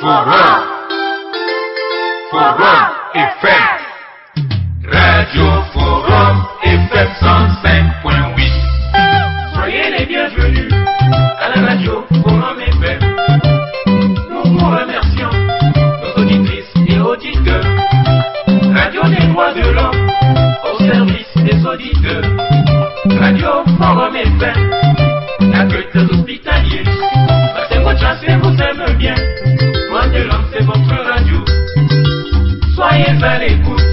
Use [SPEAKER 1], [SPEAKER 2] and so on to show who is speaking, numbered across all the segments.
[SPEAKER 1] Forum. Forum FM. Radio Forum FM 105.8.
[SPEAKER 2] Soyez les bienvenus à la radio Forum FM. Nous vous remercions, nos auditrices et auditeurs. Radio des droits de l'homme au service des auditeurs. Radio Forum FM, accueil des hospitaliers. Passez votre chance et vous aime bien. Droits de l'homme, c'est votre radio. Soyez à l'écoute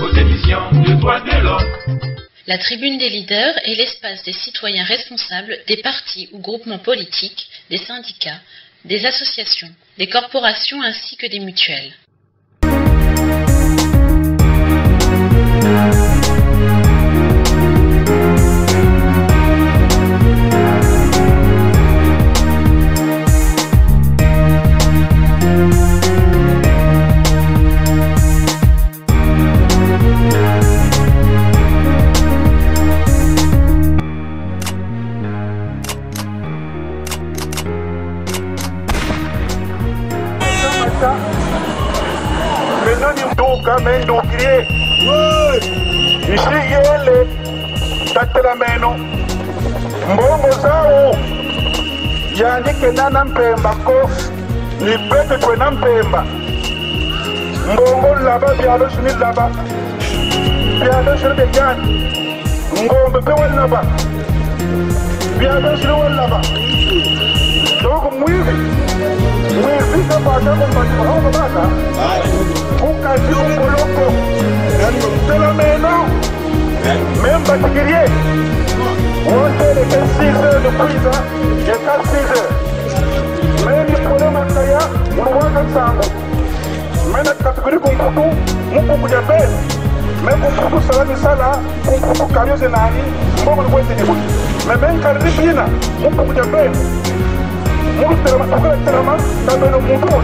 [SPEAKER 2] aux émissions de droits de l'homme.
[SPEAKER 3] La tribune des leaders est l'espace des citoyens responsables des partis ou groupements politiques, des syndicats, des associations, des corporations ainsi que des mutuelles.
[SPEAKER 4] Kamendo krie isi yele tatela meno mbongo zao yandike nana mpemba ko ni pete twena mpemba mbongo laba byalo shini laba byalo shini bejani ngombe pe walaba byalo shini walaba dogo mwivi kapata kompani mahogo baka ukasi umpoloko tela meno même particulier on fait les 6 heures de prise et 4-6 heures mais il faut le makaya mouwaka sango mais la catégorie kumputu mukuku jabe mais kumputu salami sala kumputu kario zenani mbongo kwete ni buti mais même karni bina mukuku jabe muru telama tabeno mutu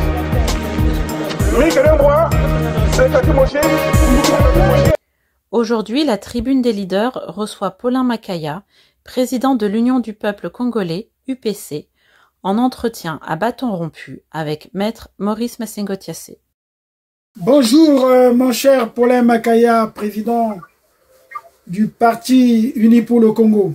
[SPEAKER 5] Aujourd'hui, la tribune des leaders reçoit Paulin Makaya, président de l'Union du peuple congolais, UPC, en entretien à bâton rompu avec maître Maurice Massengo-Tiassé.
[SPEAKER 6] Bonjour mon cher Paulin Makaya, président du parti Uni pour le Congo.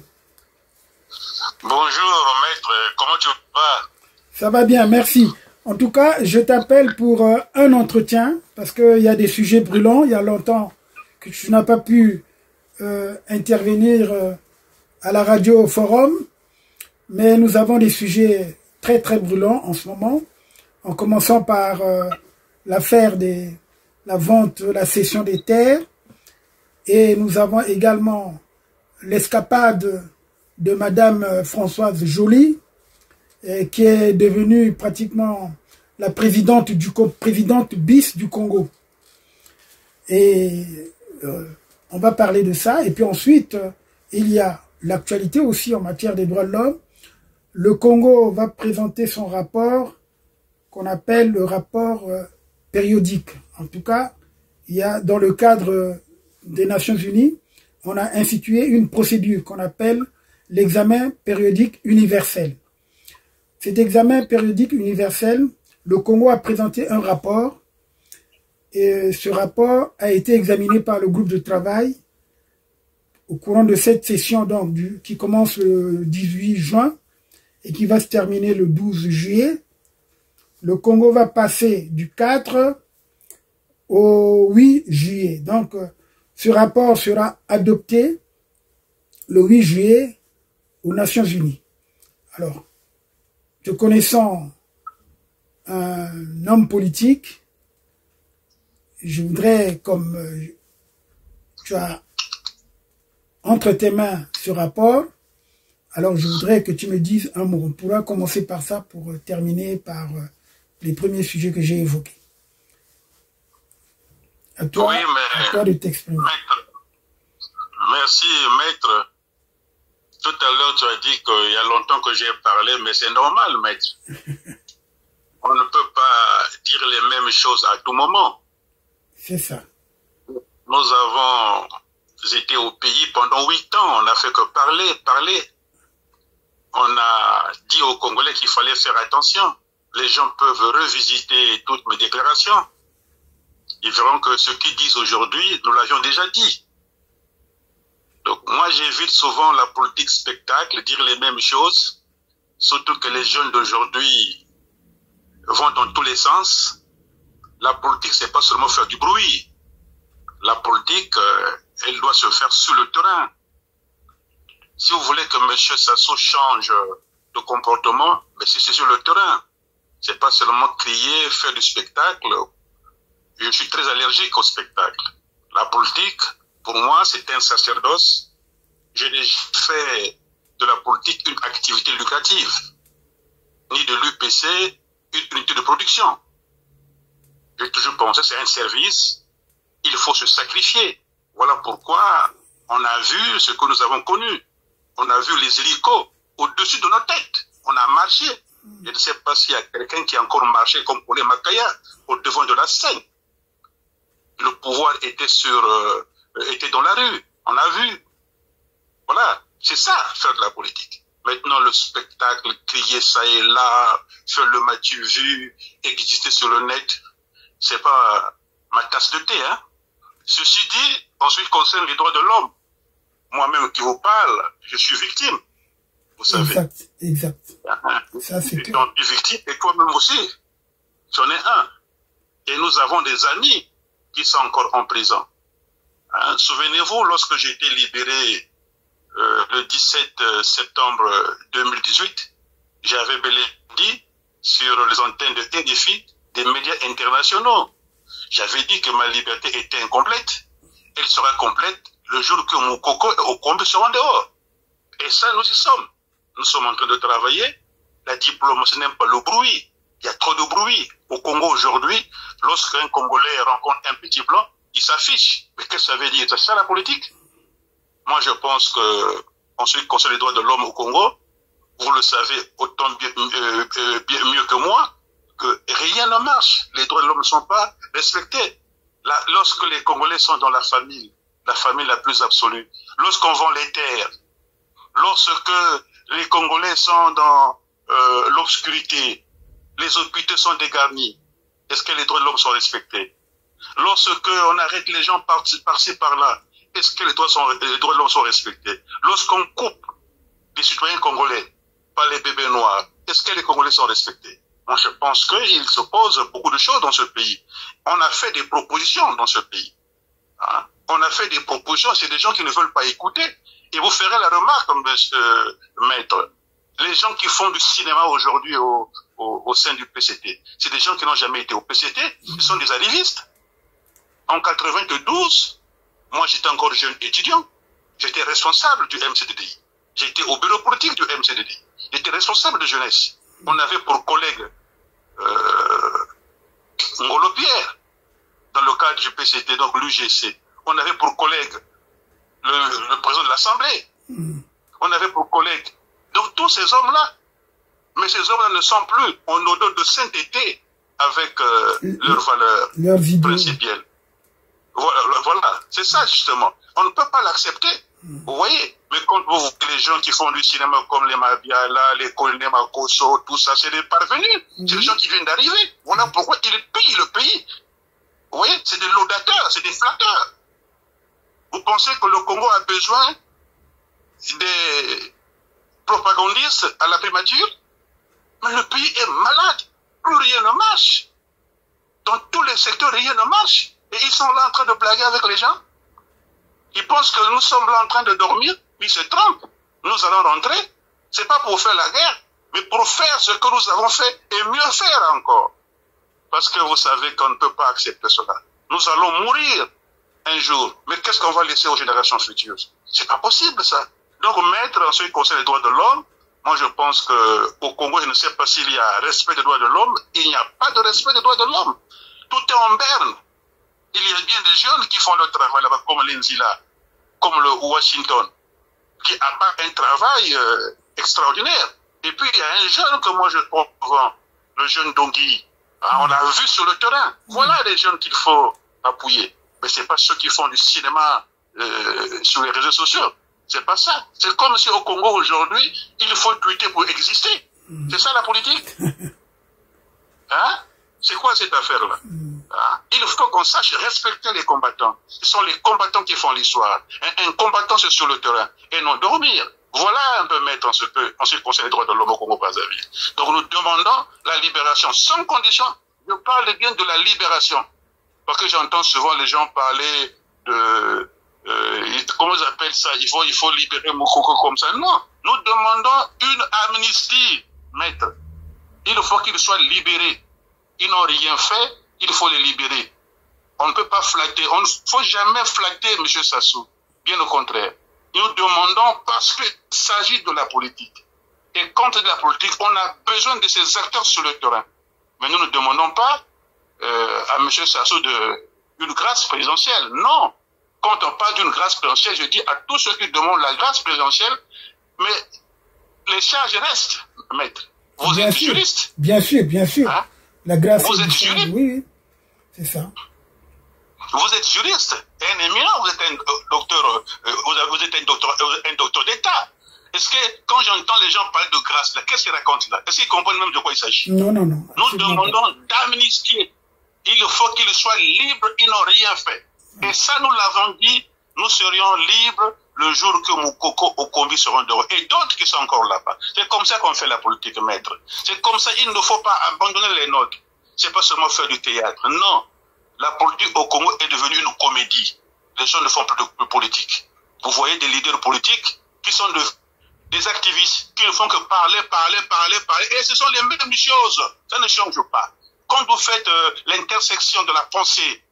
[SPEAKER 7] Bonjour maître, comment tu vas?
[SPEAKER 6] Ça va bien, merci. En tout cas, je t'appelle pour un entretien, parce qu'il y a des sujets brûlants. Il y a longtemps que tu n'as pas pu intervenir à la radio Forum, mais nous avons des sujets très très brûlants en ce moment, en commençant par l'affaire de la vente, la cession des terres, et nous avons également l'escapade de Madame Françoise Joly, qui est devenue pratiquement la présidente bis du Congo. Et on va parler de ça. Et puis ensuite, il y a l'actualité aussi en matière des droits de l'homme. Le Congo va présenter son rapport qu'on appelle le rapport périodique. En tout cas, il y a dans le cadre des Nations Unies, on a institué une procédure qu'on appelle l'examen périodique universel. Cet examen périodique universel, le Congo a présenté un rapport et ce rapport a été examiné par le groupe de travail au courant de cette session donc, qui commence le 18 juin et qui va se terminer le 12 juillet. Le Congo va passer du 4 au 8 juillet. Donc, ce rapport sera adopté le 8 juillet aux Nations Unies. Alors, te connaissant un homme politique, je voudrais, comme tu as entre tes mains ce rapport, alors je voudrais que tu me dises un mot. On pourra commencer par ça pour terminer par les premiers sujets que j'ai évoqués. À toi,
[SPEAKER 7] oui, mais,
[SPEAKER 6] à toi de t'exprimer.
[SPEAKER 7] Merci, maître. Tout à l'heure, tu as dit qu'il y a longtemps que j'ai parlé, mais c'est normal, maître. On ne peut pas dire les mêmes choses à tout moment.
[SPEAKER 6] C'est ça.
[SPEAKER 7] Nous avons été au pays pendant 8 ans. On n'a fait que parler. On a dit aux Congolais qu'il fallait faire attention. les gens peuvent revisiter toutes mes déclarations. Ils verront que ce qu'ils disent aujourd'hui, nous l'avions déjà dit. Donc moi j'évite souvent la politique spectacle, dire les mêmes choses, surtout que les jeunes d'aujourd'hui vont dans tous les sens. La politique, c'est pas seulement faire du bruit. La politique, elle doit se faire sur le terrain. Si vous voulez que M. Sassou change de comportement, mais c'est sur le terrain. C'est pas seulement crier, faire du spectacle. Je suis très allergique au spectacle. La politique, pour moi, c'est un sacerdoce. Je n'ai fait de la politique une activité lucrative, ni de l'UPC une unité de production. J'ai toujours pensé que c'est un service, il faut se sacrifier. Voilà pourquoi on a vu ce que nous avons connu. On a vu les hélicos au-dessus de nos têtes. On a marché. Je ne sais pas s'il y a quelqu'un qui a encore marché comme Paulin Makaya au devant de la scène. Le pouvoir était dans la rue. On a vu. Voilà. C'est ça, faire de la politique. Maintenant, le spectacle, crier ça et là, faire le matu vu, exister sur le net, c'est pas ma tasse de thé, hein. Ceci dit, en ce qui concerne les droits de l'homme, moi-même qui vous parle, je suis victime. Vous savez.
[SPEAKER 6] Exact. Ça, c'est clair.
[SPEAKER 7] Donc, je suis victime et toi-même aussi. J'en ai un. Et nous avons des amis qui sont encore en prison. Hein? Souvenez-vous, lorsque j'ai été libéré le 17 septembre 2018, j'avais bel et dit sur les antennes de RFI des médias internationaux. J'avais dit que ma liberté était incomplète. Elle sera complète le jour que Moukoko et Okombe seront dehors. Et ça, nous y sommes. Nous sommes en train de travailler. La diplomatie n'aime pas le bruit. Il y a trop de bruit. Au Congo aujourd'hui, lorsqu'un Congolais rencontre un petit blanc, il s'affiche. Mais qu'est-ce que ça veut dire? C'est ça la politique? Moi, je pense que, en ce qui concerne les droits de l'homme au Congo, vous le savez autant bien mieux que moi, que rien ne marche. Les droits de l'homme ne sont pas respectés. Là, lorsque les Congolais sont dans la famille la plus absolue, lorsqu'on vend les terres, lorsque les Congolais sont dans l'obscurité, les hôpitaux sont dégarnis, est-ce que les droits de l'homme sont respectés? Lorsque on arrête les gens par-ci par-là, est-ce que les droits de l'homme sont respectés? Lorsqu'on coupe les citoyens congolais par les bébés noirs, est-ce que les Congolais sont respectés? Moi, je pense qu'il se pose beaucoup de choses dans ce pays. On a fait des propositions dans ce pays. Hein? On a fait des propositions, c'est des gens qui ne veulent pas écouter. Et vous ferez la remarque, monsieur maître, les gens qui font du cinéma aujourd'hui au sein du PCT, c'est des gens qui n'ont jamais été au PCT, ce sont des arrivistes. En 92, moi j'étais encore jeune étudiant, j'étais responsable du MCDDI. J'étais au bureau politique du MCDDI. J'étais responsable de jeunesse. On avait pour collègue Ngolo Pierre, dans le cadre du PCT, donc l'UGC. On avait pour collègue le président de l'Assemblée. On avait pour collègue. Donc tous ces hommes-là, mais ces hommes-là ne sont plus en odeur de sainteté avec leurs valeurs principielles. Voilà, c'est ça justement. On ne peut pas l'accepter. Vous voyez, mais quand vous voyez les gens qui font du cinéma comme les Mabiala, les Colonel Makoso, tout ça, c'est des parvenus. C'est des gens qui viennent d'arriver. Voilà pourquoi ils pillent le pays. Vous voyez, c'est des laudateurs, c'est des flatteurs. Vous pensez que le Congo a besoin des propagandistes à la primature? Mais le pays est malade. Plus rien ne marche. Dans tous les secteurs, rien ne marche. Et ils sont là en train de blaguer avec les gens. Ils pensent que nous sommes là en train de dormir, ils se trompent. Nous allons rentrer, c'est pas pour faire la guerre, mais pour faire ce que nous avons fait et mieux faire encore. Parce que vous savez qu'on ne peut pas accepter cela. Nous allons mourir un jour, mais qu'est-ce qu'on va laisser aux générations futures? C'est pas possible ça. Donc maître, en ce qui concerne les droits de l'homme, moi je pense qu'au Congo, je ne sais pas s'il y a respect des droits de l'homme, il n'y a pas de respect des droits de l'homme. Tout est en berne. Il y a bien des jeunes qui font le travail là-bas, comme l'Inzila, comme le Washington, qui a un travail extraordinaire. Et puis, il y a un jeune que moi je trouve, le jeune Dongui. On l'a vu sur le terrain. Voilà les jeunes qu'il faut appuyer. Mais ce n'est pas ceux qui font du cinéma sur les réseaux sociaux. C'est pas ça. C'est comme si au Congo aujourd'hui, il faut tweeter pour exister. C'est ça la politique. C'est quoi cette affaire-là? Il faut qu'on sache respecter les combattants. Ce sont les combattants qui font l'histoire. Un combattant, c'est sur le terrain. Et non dormir. Voilà un peu, maître, en ce qui concerne les droits de l'homme au Congo-Brazzaville. Donc nous demandons la libération sans condition. Je parle bien de la libération. Parce que j'entends souvent les gens parler de... comment ils appellent ça? Il faut libérer Moukoko comme ça. Non. Nous demandons une amnistie, maître. Il faut qu'ils soient libérés. Ils n'ont rien fait, il faut les libérer. On ne peut pas flatter, on ne faut jamais flatter M. Sassou. Bien au contraire. Nous demandons parce qu'il s'agit de la politique. Et quand de la politique, on a besoin de ces acteurs sur le terrain. Mais nous ne demandons pas à M. Sassou une grâce présidentielle. Non. Quand on parle d'une grâce présidentielle, je dis à tous ceux qui demandent la grâce présidentielle, mais les charges restent, maître. Vous êtes juriste.
[SPEAKER 6] Bien sûr, bien sûr.
[SPEAKER 7] Hein?
[SPEAKER 6] La grâce.
[SPEAKER 7] Vous êtes juriste.
[SPEAKER 6] Oui, c'est ça.
[SPEAKER 7] Vous êtes juriste, un éminent, vous êtes un docteur, vous êtes un docteur d'État. Est-ce que quand j'entends les gens parler de grâce, qu'est-ce qu'ils racontent là? Est-ce qu'ils comprennent même de quoi il s'agit?
[SPEAKER 6] Non, non, non.
[SPEAKER 7] Nous demandons d'amnistier. Il faut qu'ils soient libres, ils n'ont rien fait. Et ça, nous l'avons dit, nous serions libres le jour que Moukoko au Congo seront dehors. Et d'autres qui sont encore là-bas. C'est comme ça qu'on fait la politique, maître. C'est comme ça, il ne faut pas abandonner les nôtres. C'est pas seulement faire du théâtre. Non. La politique au Congo est devenue une comédie. Les gens ne font plus de politique. Vous voyez des leaders politiques qui sont des activistes, qui ne font que parler. Et ce sont les mêmes choses. Ça ne change pas. Quand vous faites l'intersection de la pensée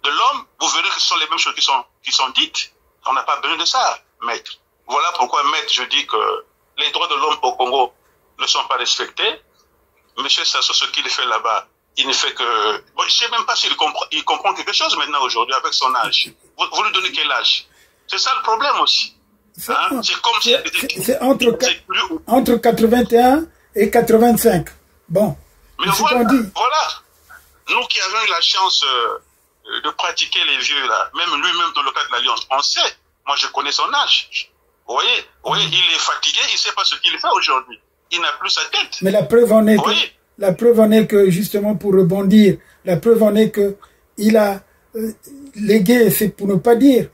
[SPEAKER 7] de l'homme, vous verrez que ce sont les mêmes choses qui sont dites. On n'a pas besoin de ça, maître. Voilà pourquoi, maître, je dis que les droits de l'homme au Congo ne sont pas respectés. Monsieur Sassou, ce qu'il fait là-bas, il ne fait que... Bon, je ne sais même pas s'il comprend quelque chose maintenant aujourd'hui avec son âge. Vous lui donnez quel âge? C'est ça le problème aussi. Hein? C'est comme si...
[SPEAKER 6] C'est entre 81 et 85. Bon.
[SPEAKER 7] Mais voilà, nous qui avons eu la chance de pratiquer les vieux là, même lui-même dans le cadre de l'Alliance, on sait, moi je connais son âge. Vous voyez, il est fatigué, il ne sait pas ce qu'il fait aujourd'hui. Il n'a plus sa tête.
[SPEAKER 6] Mais la preuve en est que, justement pour rebondir, la preuve en est que il a légué, c'est pour ne pas dire,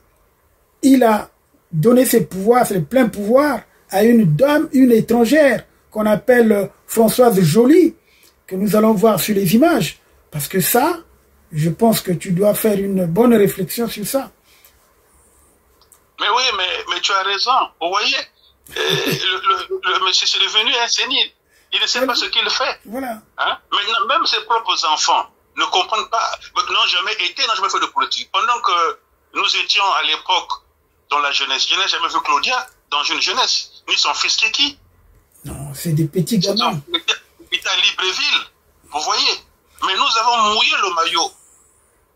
[SPEAKER 6] il a donné ses pouvoirs, ses pleins pouvoirs à une dame, une étrangère, qu'on appelle Françoise Joly, que nous allons voir sur les images. Parce que ça, je pense que tu dois faire une bonne réflexion sur ça.
[SPEAKER 7] Mais oui, mais tu as raison. Vous voyez, le monsieur c'est devenu un sénile. Il ne sait pas ce qu'il fait.
[SPEAKER 6] Voilà.
[SPEAKER 7] Hein? Maintenant, même ses propres enfants ne comprennent pas, n'ont jamais fait de politique. Pendant que nous étions à l'époque dans la jeunesse, je n'ai jamais vu Claudia dans une jeunesse, ni son fils Kiki.
[SPEAKER 6] Non, c'est des petits gamins.
[SPEAKER 7] Il est à Libreville, vous voyez. Mais nous avons mouillé le maillot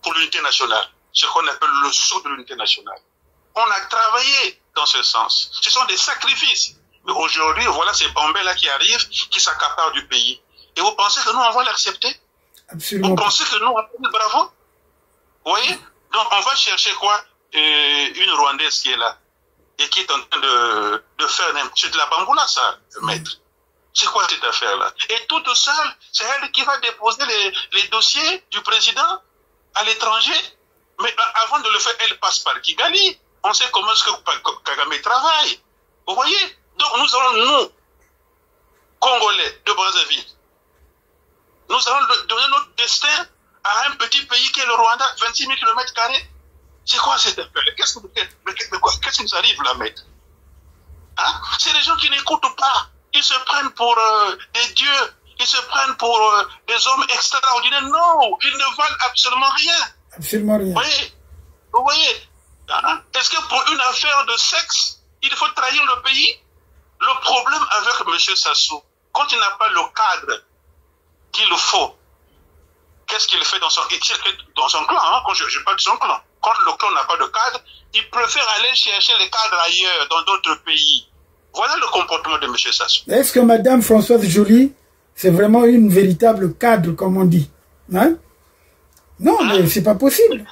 [SPEAKER 7] pour l'unité nationale, ce qu'on appelle le sceau de l'unité nationale. On a travaillé dans ce sens. Ce sont des sacrifices. Mais aujourd'hui, voilà ces bombés-là qui arrivent, qui s'accaparent du pays. Et vous pensez que nous, on va l'accepter?
[SPEAKER 6] Absolument.
[SPEAKER 7] Vous pensez que nous, on va dire bravo? Vous voyez? Donc, on va chercher quoi? Une Rwandaise qui est là. Et qui est en train de faire... C'est de la bamboula, ça, maître. C'est quoi cette affaire-là? Et toute seule, c'est elle qui va déposer les dossiers du président à l'étranger. Mais avant de le faire, elle passe par Kigali. On sait comment est-ce que Kagame travaille. Vous voyez? Donc nous allons, nous, Congolais de Brazzaville, nous allons donner notre destin à un petit pays qui est le Rwanda, 26 000 km². C'est quoi cette affaire? Qu'est-ce qui nous arrive là, maître? Hein? C'est les gens qui n'écoutent pas. Ils se prennent pour des dieux. Ils se prennent pour des hommes extraordinaires. Non, ils ne valent absolument rien.
[SPEAKER 6] Absolument rien.
[SPEAKER 7] Vous voyez? Hein? Est-ce que pour une affaire de sexe, il faut trahir le pays? Le problème avec M. Sassou, quand il n'a pas le cadre qu'il faut, qu'est-ce qu'il fait dans son clan, hein? Quand je parle de son clan. Quand le clan n'a pas de cadre, il préfère aller chercher les cadres ailleurs, dans d'autres pays. Voilà le comportement de M. Sassou.
[SPEAKER 6] Est-ce que Mme Françoise Joly, c'est vraiment une véritable cadre, comme on dit? Hein? Non, mais c'est pas possible.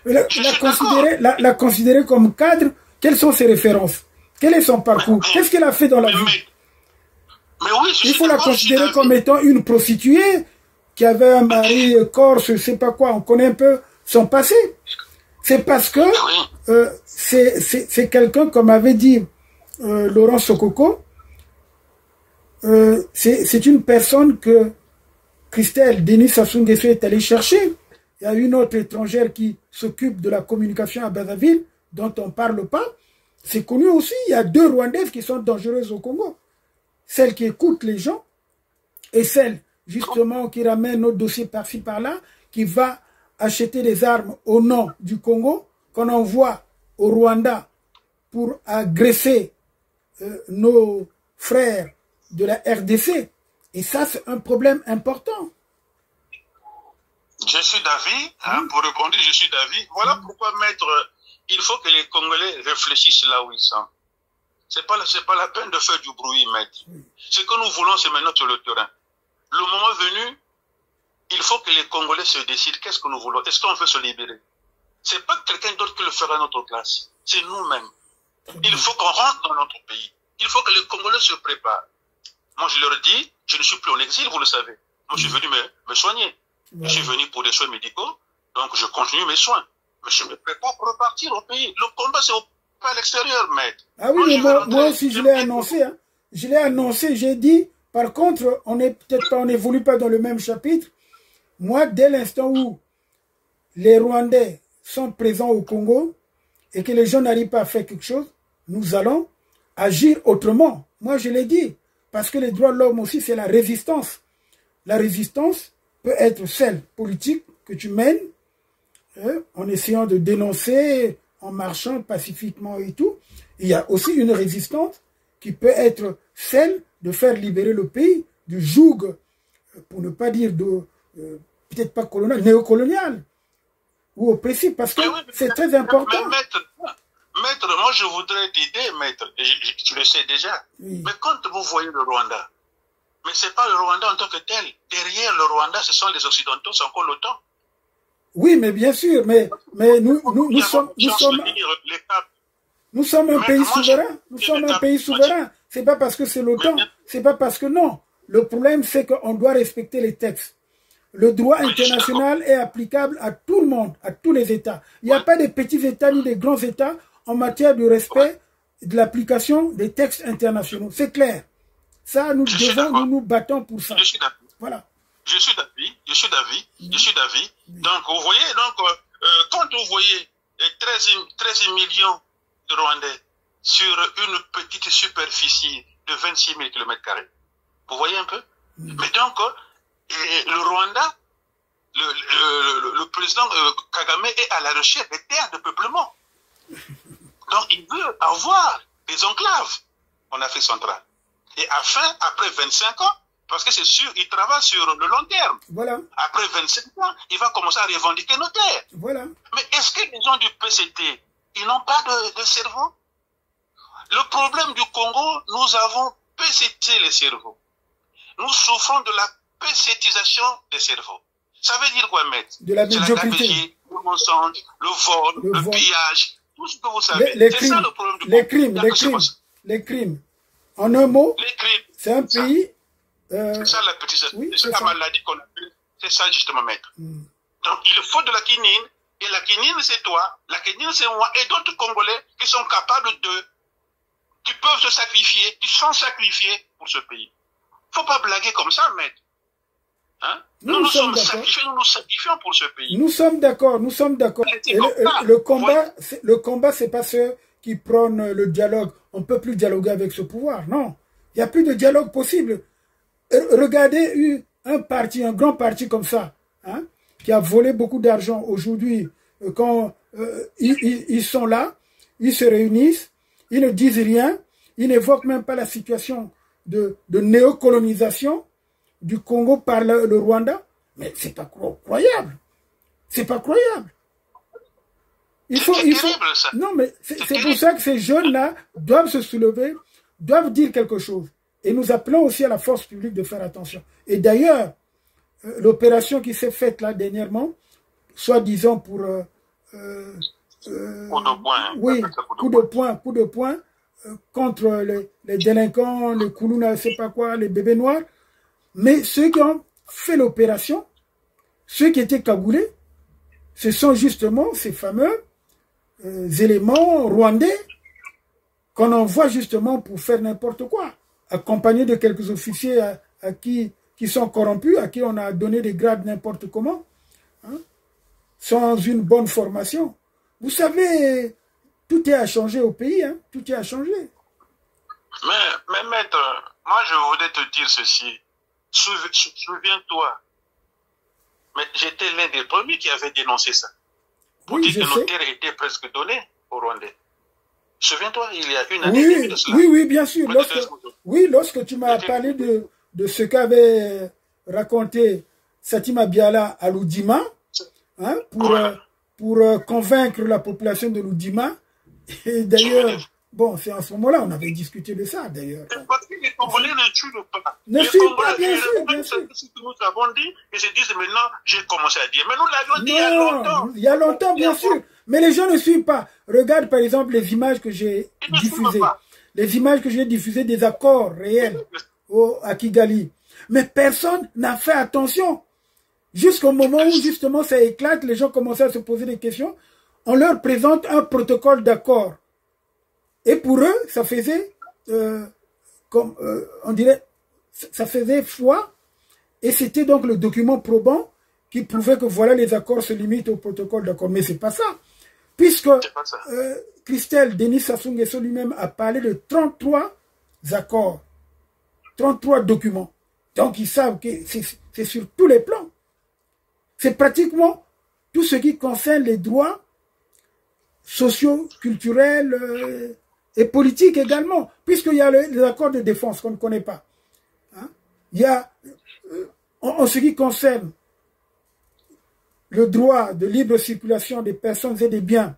[SPEAKER 6] La considérer comme cadre, quelles sont ses références? Quel est son parcours? Qu'est-ce qu'elle a fait dans la vie?
[SPEAKER 7] Mais oui,
[SPEAKER 6] il faut la considérer comme étant une prostituée qui avait un mari corse, je ne sais pas quoi. On connaît un peu son passé. C'est parce que c'est quelqu'un, comme avait dit Laurent Sokoko, c'est une personne que Christelle Denis Sassou Nguesso est allée chercher. Il y a une autre étrangère qui s'occupe de la communication à Brazzaville, dont on ne parle pas. C'est connu aussi, il y a 2 Rwandaises qui sont dangereuses au Congo. Celle qui écoute les gens et celle, justement, qui ramène nos dossiers par-ci, par-là, qui va acheter des armes au nom du Congo, qu'on envoie au Rwanda pour agresser nos frères de la RDC. Et ça, c'est un problème important.
[SPEAKER 7] Je suis d'avis, pour répondre, je suis d'avis. Voilà pourquoi, maître, il faut que les Congolais réfléchissent là où ils sont. C'est pas la peine de faire du bruit, maître. Ce que nous voulons, c'est maintenant sur le terrain. Le moment venu, il faut que les Congolais se décident qu'est-ce que nous voulons. Est-ce qu'on veut se libérer? C'est pas quelqu'un d'autre qui le fera à notre place. C'est nous-mêmes. Il faut qu'on rentre dans notre pays. Il faut que les Congolais se préparent. Moi, je leur dis, je ne suis plus en exil, vous le savez. Moi, je suis venu me soigner. Je suis venu pour des soins médicaux, donc je continue mes soins. Mais je me prépare pour repartir au pays. Le combat, c'est pas à l'extérieur, maître.
[SPEAKER 6] Ah oui, moi aussi, je l'ai annoncé. Hein. Je l'ai annoncé, j'ai dit, par contre, on n'évolue pas dans le même chapitre. Moi, dès l'instant où les Rwandais sont présents au Congo et que les gens n'arrivent pas à faire quelque chose, nous allons agir autrement. Moi, je l'ai dit, parce que les droits de l'homme aussi, c'est la résistance. La résistance peut être celle politique que tu mènes en essayant de dénoncer, en marchant pacifiquement et tout. Il y a aussi une résistance qui peut être celle de faire libérer le pays du joug, pour ne pas dire de, peut-être pas colonial, néocolonial ou oppressif, parce que c'est très important.
[SPEAKER 7] Maître, moi je voudrais t'aider, maître, tu le sais déjà, mais quand vous voyez le Rwanda, mais ce n'est pas le Rwanda en tant que tel. Derrière le Rwanda, ce sont les Occidentaux, c'est encore l'OTAN.
[SPEAKER 6] Oui, mais bien sûr, mais nous sommes un pays souverain. Nous sommes un pays souverain. C'est pas parce que c'est l'OTAN. C'est pas parce que non. Le problème, c'est qu'on doit respecter les textes. Le droit international est applicable à tout le monde, à tous les États. Il n'y a pas de petits États ni de grands États en matière de respect de l'application des textes internationaux. C'est clair. Ça, nous nous battons pour ça.
[SPEAKER 7] Je suis d'accord.
[SPEAKER 6] Voilà.
[SPEAKER 7] Je suis d'avis. Donc, vous voyez, quand vous voyez 13 millions de Rwandais sur une petite superficie de 26 000 km², vous voyez un peu? Mais donc, le Rwanda, le président Kagame est à la recherche des terres de peuplement. Donc, il veut avoir des enclaves en Afrique centrale. Et après 25 ans, parce que c'est sûr, il travaille sur le long terme.
[SPEAKER 6] Voilà.
[SPEAKER 7] Après 25 ans, il va commencer à revendiquer nos terres.
[SPEAKER 6] Voilà.
[SPEAKER 7] Mais est-ce que les gens du PCT, ils n'ont pas de cerveau? Le problème du Congo, nous avons PCT les cerveaux. Nous souffrons de la PCtisation des cerveaux. Ça veut dire quoi, maître?
[SPEAKER 6] De la médiocrité.
[SPEAKER 7] Le mensonge, le vol, le pillage, tout ce que vous savez. C'est ça le problème du Congo.
[SPEAKER 6] Les crimes. En un mot, c'est un pays...
[SPEAKER 7] c'est ça la petite... c'est la maladie qu'on appelle. C'est ça justement, maître. Donc il faut de la quinine. Et la quinine, c'est toi. La quinine, c'est moi. Et d'autres Congolais qui sont capables qui peuvent se sacrifier, qui sont sacrifiés pour ce pays. Faut pas blaguer comme ça, maître. Hein? Nous sommes sacrifiés, nous nous sacrifions pour ce pays.
[SPEAKER 6] Nous sommes d'accord. Et le combat, c'est pas ceux qui prônent le dialogue. On ne peut plus dialoguer avec ce pouvoir. Non. Il n'y a plus de dialogue possible. Regardez un grand parti comme ça, hein, qui a volé beaucoup d'argent aujourd'hui, quand ils sont là, ils se réunissent, ils ne disent rien, ils n'évoquent même pas la situation de néocolonisation du Congo par le Rwanda. Mais c'est pas croyable. C'est pas croyable. Non, mais c'est pour ça que ces jeunes-là doivent se soulever, doivent dire quelque chose. Et nous appelons aussi à la force publique de faire attention. Et d'ailleurs, l'opération qui s'est faite là dernièrement, soi-disant pour...
[SPEAKER 7] coup de poing.
[SPEAKER 6] Oui, coup de poing contre les délinquants, les koulouna, je ne sais pas quoi, les bébés noirs. Mais ceux qui ont fait l'opération, ceux qui étaient cagoulés, ce sont justement ces fameux éléments rwandais qu'on envoie justement pour faire n'importe quoi, accompagnés de quelques officiers qui sont corrompus, à qui on a donné des grades n'importe comment, hein, sans une bonne formation. Vous savez, tout est à changer au pays, hein, tout est à changer.
[SPEAKER 7] Mais maître, moi je voudrais te dire ceci. Souviens-toi, mais j'étais l'un des premiers qui avait dénoncé ça. Pour dire que nos terres étaient presque données aux Rwandais. Souviens-toi, il y a une année de cela.
[SPEAKER 6] Oui, bien sûr. Lorsque tu m'as parlé de ce qu'avait raconté Satima Biala à Loudima, hein, pour convaincre la population de Loudima, et d'ailleurs, bon, c'est à ce moment-là, on avait discuté de ça, d'ailleurs.
[SPEAKER 7] Parce que les Congolais ne tuent pas.
[SPEAKER 6] Ne tuent pas, bien sûr.
[SPEAKER 7] Ce que nous avons dit, ils se disent maintenant, j'ai commencé à dire. Mais nous l'avions dit il y a longtemps.
[SPEAKER 6] Il y a longtemps, bien sûr. Mais les gens ne suivent pas. Regarde, par exemple, les images que j'ai diffusées. Les images que j'ai diffusées des accords réels à Kigali. Mais personne n'a fait attention. Jusqu'au moment où, justement, ça éclate, les gens commençaient à se poser des questions. On leur présente un protocole d'accord. Et pour eux, ça faisait, on dirait, ça faisait foi. Et c'était donc le document probant qui prouvait que voilà, les accords se limitent au protocole d'accord. Mais c'est pas ça. Puisque Christelle Denis Sassou Nguesso lui-même a parlé de 33 accords, 33 documents. Donc ils savent que c'est sur tous les plans. C'est pratiquement tout ce qui concerne les droits sociaux, culturels et politiques également, puisqu'il y a les accords de défense qu'on ne connaît pas. Hein? Il y a, en ce qui concerne le droit de libre circulation des personnes et des biens,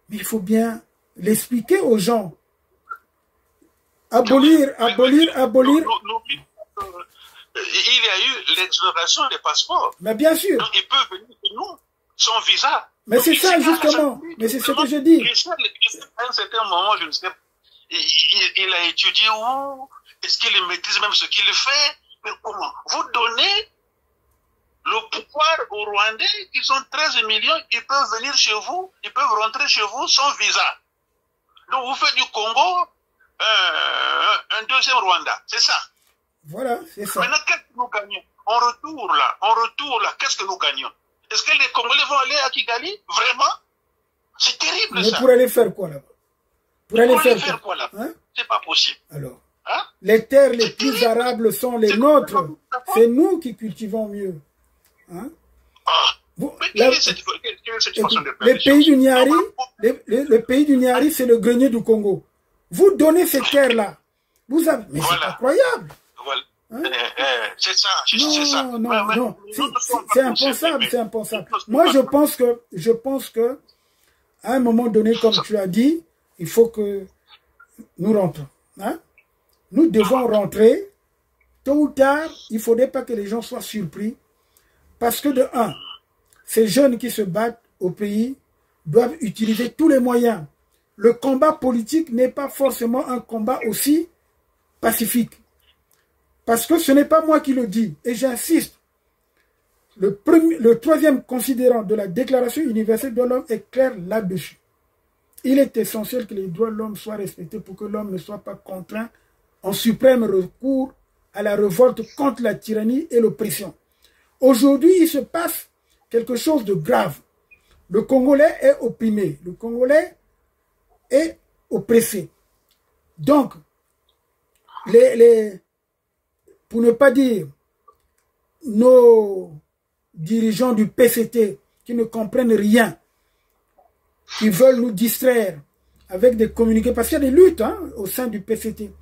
[SPEAKER 6] mais il faut bien l'expliquer aux gens. Abolir.
[SPEAKER 7] Il y a eu l'exonération des passeports.
[SPEAKER 6] Mais bien sûr.
[SPEAKER 7] Donc il peut venir chez nous sans visa.
[SPEAKER 6] Mais c'est ça justement. Mais c'est ce que je dis.
[SPEAKER 7] À un certain moment, je ne sais pas, il a étudié où, est-ce qu'il maîtrise même ce qu'il fait, mais comment? Vous donnez le pouvoir aux Rwandais, ils ont 13 millions, ils peuvent venir chez vous, ils peuvent rentrer chez vous sans visa. Donc vous faites du Congo un deuxième Rwanda, c'est ça.
[SPEAKER 6] Voilà, c'est ça.
[SPEAKER 7] Maintenant, qu'est-ce que nous gagnons? On retourne là, qu'est-ce que nous gagnons? Est-ce que les Congolais vont aller à Kigali? Vraiment? C'est terrible.
[SPEAKER 6] Mais
[SPEAKER 7] ça.
[SPEAKER 6] Pour aller faire quoi là-bas? Pour aller faire quoi
[SPEAKER 7] là-bas?
[SPEAKER 6] Hein?
[SPEAKER 7] C'est pas possible.
[SPEAKER 6] Alors,
[SPEAKER 7] hein?
[SPEAKER 6] Les terres les plus arables sont les nôtres. C'est nous qui cultivons mieux. Hein? Les pays du Niari, le pays du Niari, c'est le grenier du Congo. Vous donnez ces terres-là. Vous avez... Mais c'est incroyable.
[SPEAKER 7] Voilà.
[SPEAKER 6] Hein?
[SPEAKER 7] C'est ça, c'est ça.
[SPEAKER 6] Non. C'est impensable, c'est impensable. Moi, je pense que, à un moment donné, comme tu as dit, il faut que nous rentrons. Hein? Nous devons rentrer. Tôt ou tard, il ne faudrait pas que les gens soient surpris. Parce que de un, ces jeunes qui se battent au pays doivent utiliser tous les moyens. Le combat politique n'est pas forcément un combat aussi pacifique. Parce que ce n'est pas moi qui le dis, et j'insiste. Le troisième considérant de la Déclaration universelle de l'homme est clair là-dessus. Il est essentiel que les droits de l'homme soient respectés pour que l'homme ne soit pas contraint en suprême recours à la révolte contre la tyrannie et l'oppression. Aujourd'hui, il se passe quelque chose de grave. Le Congolais est opprimé, le Congolais est oppressé. Donc, pour ne pas dire nos dirigeants du PCT qui ne comprennent rien, qui veulent nous distraire avec des communiqués, parce qu'il y a des luttes au sein du PCT.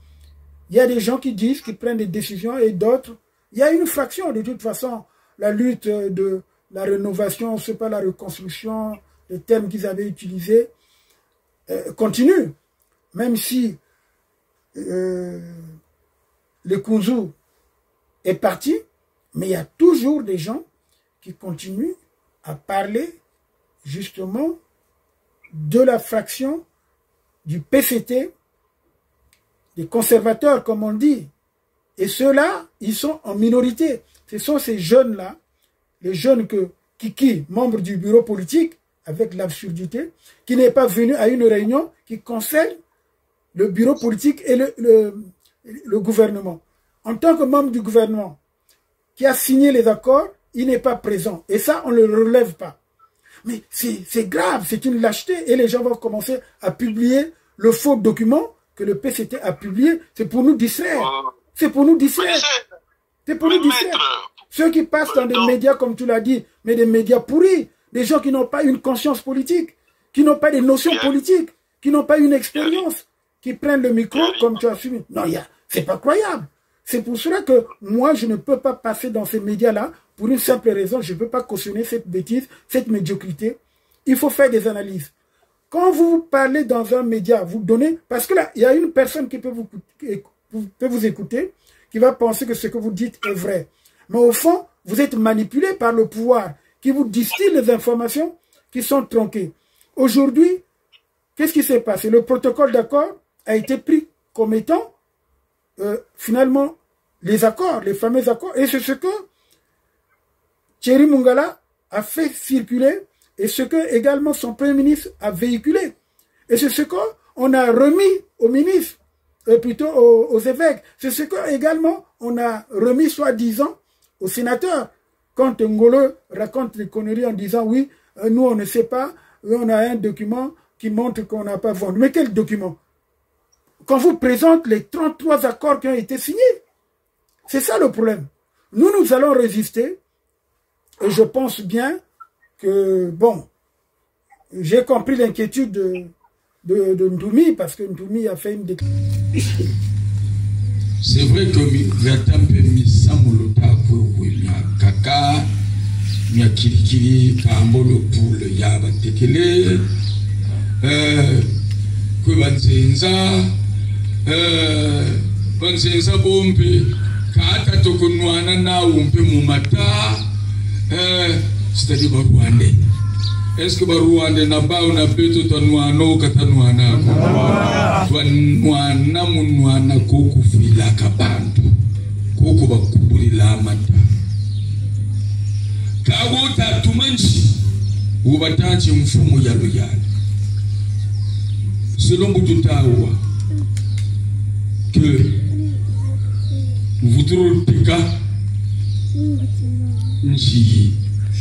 [SPEAKER 6] Il y a des gens qui disent, qui prennent des décisions et d'autres. Il y a une fraction, de toute façon, la lutte de la rénovation, c'est pas la reconstruction, les termes qu'ils avaient utilisés, continue. Même si le Kunzu est parti, mais il y a toujours des gens qui continuent à parler justement de la fraction du PCT des conservateurs, comme on dit. Et ceux-là, ils sont en minorité. Ce sont ces jeunes-là, les jeunes que Kiki, membre du bureau politique, avec l'absurdité, qui n'est pas venu à une réunion qui concerne le bureau politique et le gouvernement. En tant que membre du gouvernement, qui a signé les accords, il n'est pas présent. Et ça, on ne le relève pas. Mais c'est grave, c'est une lâcheté. Et les gens vont commencer à publier le faux document que le PCT a publié. C'est pour nous distraire. C'est pour nous distraire. C'est pour nous distraire. Ceux qui passent dans des médias, comme tu l'as dit, mais des médias pourris, des gens qui n'ont pas une conscience politique, qui n'ont pas des notions politiques, qui n'ont pas une expérience, qui prennent le micro comme tu as suivi. Non, c'est pas croyable. C'est pour cela que moi, je ne peux pas passer dans ces médias-là pour une simple raison. Je ne peux pas cautionner cette bêtise, cette médiocrité. Il faut faire des analyses. Quand vous parlez dans un média, vous donnez... Parce que là, il y a une personne qui peut vous écouter, qui va penser que ce que vous dites est vrai. Mais au fond, vous êtes manipulé par le pouvoir qui vous distille les informations qui sont tronquées. Aujourd'hui, qu'est-ce qui s'est passé? Le protocole d'accord a été pris comme étant finalement les accords, les fameux accords. Et c'est ce que Thierry Mungala a fait circuler et ce que également son Premier ministre a véhiculé. Et c'est ce qu'on a remis aux ministres, plutôt aux évêques. C'est ce que également on a remis soi-disant aux sénateurs. Quand Ngolo raconte des conneries en disant oui, nous on ne sait pas, on a un document qui montre qu'on n'a pas vendu. Mais quel document? Quand vous présente les 33 accords qui ont été signés. C'est ça le problème. Nous allons résister. Et je pense bien que, bon, j'ai compris l'inquiétude de Ndoumi, parce que Ndoumi a fait une déclaration.
[SPEAKER 8] C'est vrai que Migratampe Misamolota Kouya Kaka, Mia Kirikiri, Kambolo Poule Yaba Tekele, Kubanzenza, Banzenza Bombe, Kata Tokunwana na Umpe Mumata, c'est-à-dire Rwandais. Est-ce que Rwandais n'a pas un appel Tanuano Katanuana? Tanuana Munuana Koku Fila Kabantu, Koku Bakuburi Lamata. Kawota Tumanchi, Ubatanchi Mfumu Yaloyal. Selon Boututawa, que vous trouvez le cas,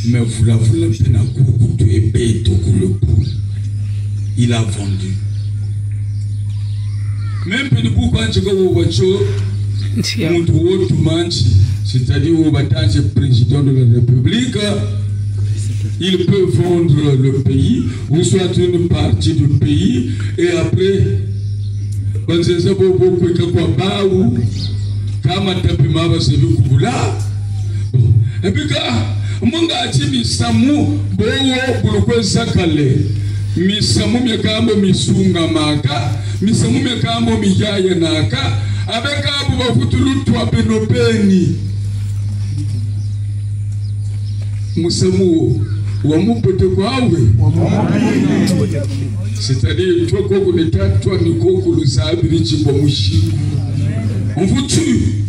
[SPEAKER 8] mais vous la voulez bien à coucou, tu es bête au coup le poule. Il a vendu. Même pour nous, quand tu c'est-à-dire au bâtiment président de la République, il peut vendre le pays, ou soit une partie du pays, et après, quand c'est ça, beaucoup de quoi, ou kama tapima va se vukula. Et puis quand munga ati misamu bowo bulukwe sakale misamu myakambo misunga maka misamu myakambo miyaya naka abeka abo bafutulutu apenopeni musamu wa mupote kwawe c'est-à-dire toi koko neta toi ni koko lusabiri chimbo mushi on vous tue.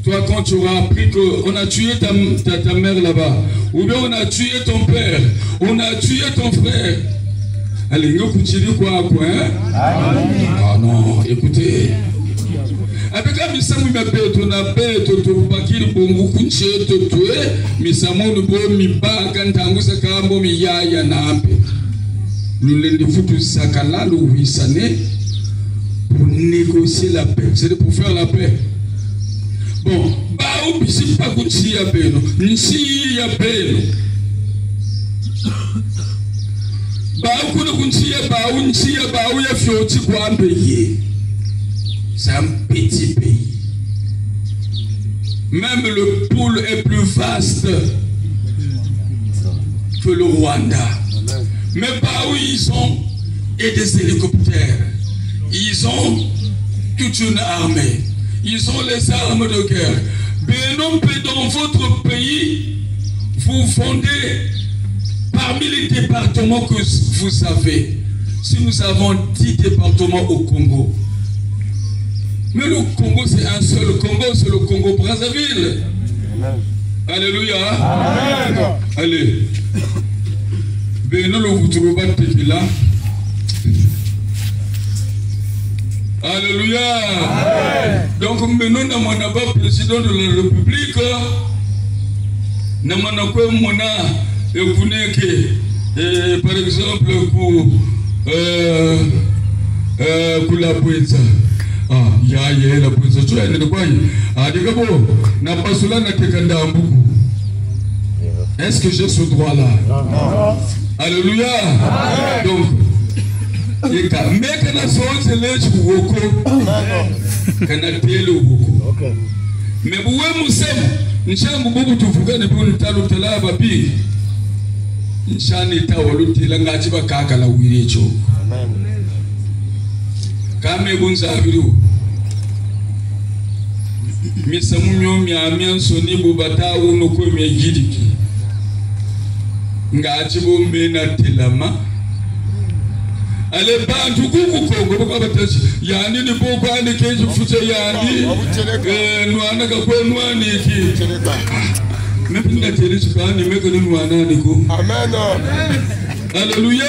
[SPEAKER 8] Toi, quand tu auras appris qu'on a tué ta mère là-bas, ou bien on a tué ton père, on a tué ton frère. Allez, nous continuons quoi, hein? Ah non, écoutez. Avec la misamu mabete, on a bête, on a bakiri bongo kunche, to tué, misamu nubo miba, kantangu sakambo miyaya nampe. Nous les foutu sakala, le huisane, pour négocier la paix. C'est pour faire la paix. Bon, baou bisi pa kuchi ya beno, nchi ya beno. Baou kuna kunchi ya baou ya fioti kwa mpeye. C'est un petit pays. Même le pôle est plus vaste que le Rwanda. Mais baou ils ont et des hélicoptères. Ils ont toute une armée. Ils ont les armes de guerre. Benon, dans votre pays, vous fondez parmi les départements que vous avez si nous avons 10 départements au Congo, mais le Congo c'est un seul Congo, c'est le Congo Brazzaville. Alléluia. Amen. Allez. Benolo Vuturuba Tekila. Alléluia. Amen. Donc maintenant nous n'avons pas président de la République. Nous n'avons pas mona et par exemple pour la poésie. Ah, ya la poésie. Tu as une quoi? Ah, d'accord. N'a pas cela n'a que beaucoup. Est-ce que j'ai ce droit-là? Non. Alléluia. Amen. Donc, mais quand on s'est levé pour beaucoup, quand on a payé le beaucoup. Mais vous voyez, nous sommes beaucoup de fougas de bon talo tala babi. Nchani ta waluti la ngati ba kaka la wirecho. Kame bunza abiru. Misamunyo miamian soni bubata uno ko megidiki. Ngati bombe na telama. Ale bantu kuku Kongo kwa batashi. Yani ni boko ane keju fute yani. Nuana ka kwa nuani ki. Mepinga tele chukani meka nuana niko. Amen. Alléluia.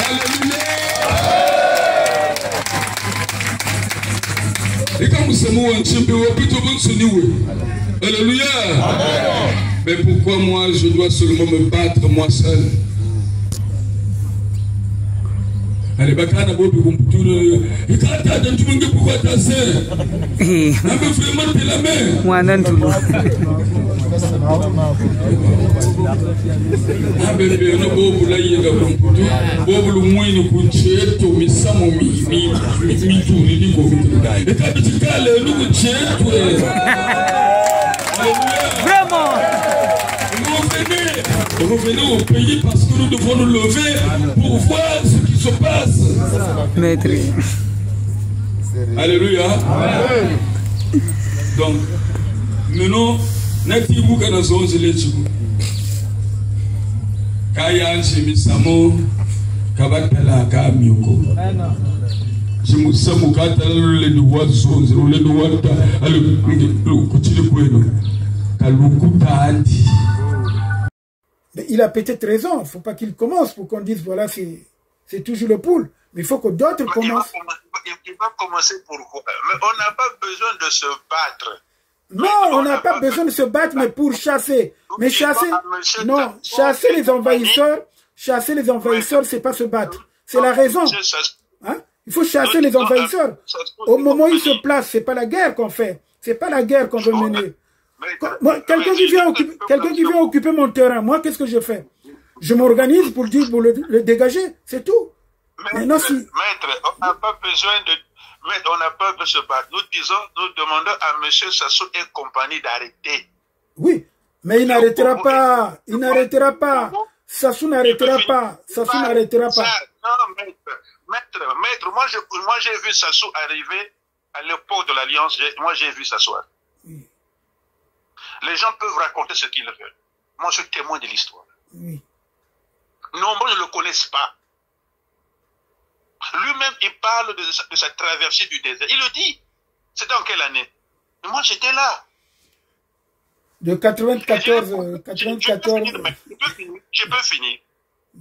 [SPEAKER 8] Alléluia. Et quand vous savez où on chimbe ou plutôt bon soniwe. Alléluia. Amen. Mais pourquoi moi je dois seulement me battre moi seul? Allez, bakana bobi kumputuru. Ikata dantu mungi pourquoi ta sœur? N'avez vraiment de la main. Moi n'entends. Ah bébé, no bobu la yega kumputu. Bobu lu mwini kuncheto misamo mi turi ni kovitu. Ikata chikale lu kuncheto. Vraiment. Revenez au pays parce que nous devons nous lever pour voir ce qui se passe. Maître. Alléluia. Amen. Donc, maintenant, n'êtes-vous vous qu'à nous onze les chibou. Kayan chimisamo, kabatala kamioko. Je me sens au kata le doigt zonze, le doigt ta, le coutil de bueno, kalukuta anti.
[SPEAKER 6] Mais il a peut-être raison, il ne faut pas qu'il commence pour qu'on dise voilà, c'est toujours le poule. Mais il faut que d'autres commencent.
[SPEAKER 7] Il va commencer pourquoi? Mais on n'a pas besoin de se battre.
[SPEAKER 6] Non, on n'a pas besoin de se battre, mais pour chasser. Mais chasser, non, chasser les envahisseurs, c'est pas se battre. C'est la raison. Hein? Il faut chasser les envahisseurs. Au moment où ils se placent, c'est pas la guerre qu'on fait. C'est pas la guerre qu'on veut mener. Quelqu'un qui vient occuper mon terrain, moi, qu'est-ce que je fais? Je m'organise pour le dégager, c'est tout.
[SPEAKER 7] Maître, on n'a pas besoin de... Maître, on n'a pas besoin de se battre. Nous demandons à M. Sassou et compagnie d'arrêter.
[SPEAKER 6] Oui, mais il n'arrêtera pas. Il n'arrêtera pas. Sassou n'arrêtera pas. Sassou n'arrêtera pas.
[SPEAKER 7] Non, maître, moi j'ai vu Sassou arriver à l'époque de l'Alliance. Moi j'ai vu Sassou. Oui. Les gens peuvent raconter ce qu'ils veulent. Moi, je suis témoin de l'histoire. Oui. Nombreux ne le connaissent pas. Lui-même, il parle de sa traversée du désert. Il le dit. C'était en quelle année? Et moi, j'étais là.
[SPEAKER 6] De 94.
[SPEAKER 7] Je peux finir.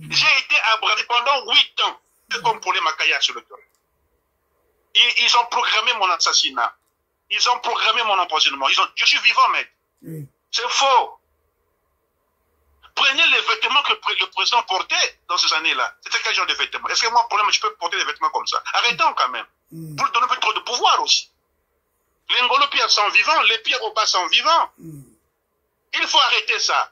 [SPEAKER 7] J'ai été abrasé pendant 8 ans. Comme pour les Makaya sur le terrain. Ils ont programmé mon assassinat. Ils ont programmé mon empoisonnement. Je suis vivant, mec. Oui. C'est faux. Prenez les vêtements que le président portait dans ces années-là. C'était quel genre de vêtements? Est-ce que moi, pour problème, je peux porter des vêtements comme ça? Arrêtons quand même. Pour lui donner un peu trop de pouvoir aussi. Les Ngolo Pierre sont vivants, les Pierre Oba sont vivants. Il faut arrêter ça.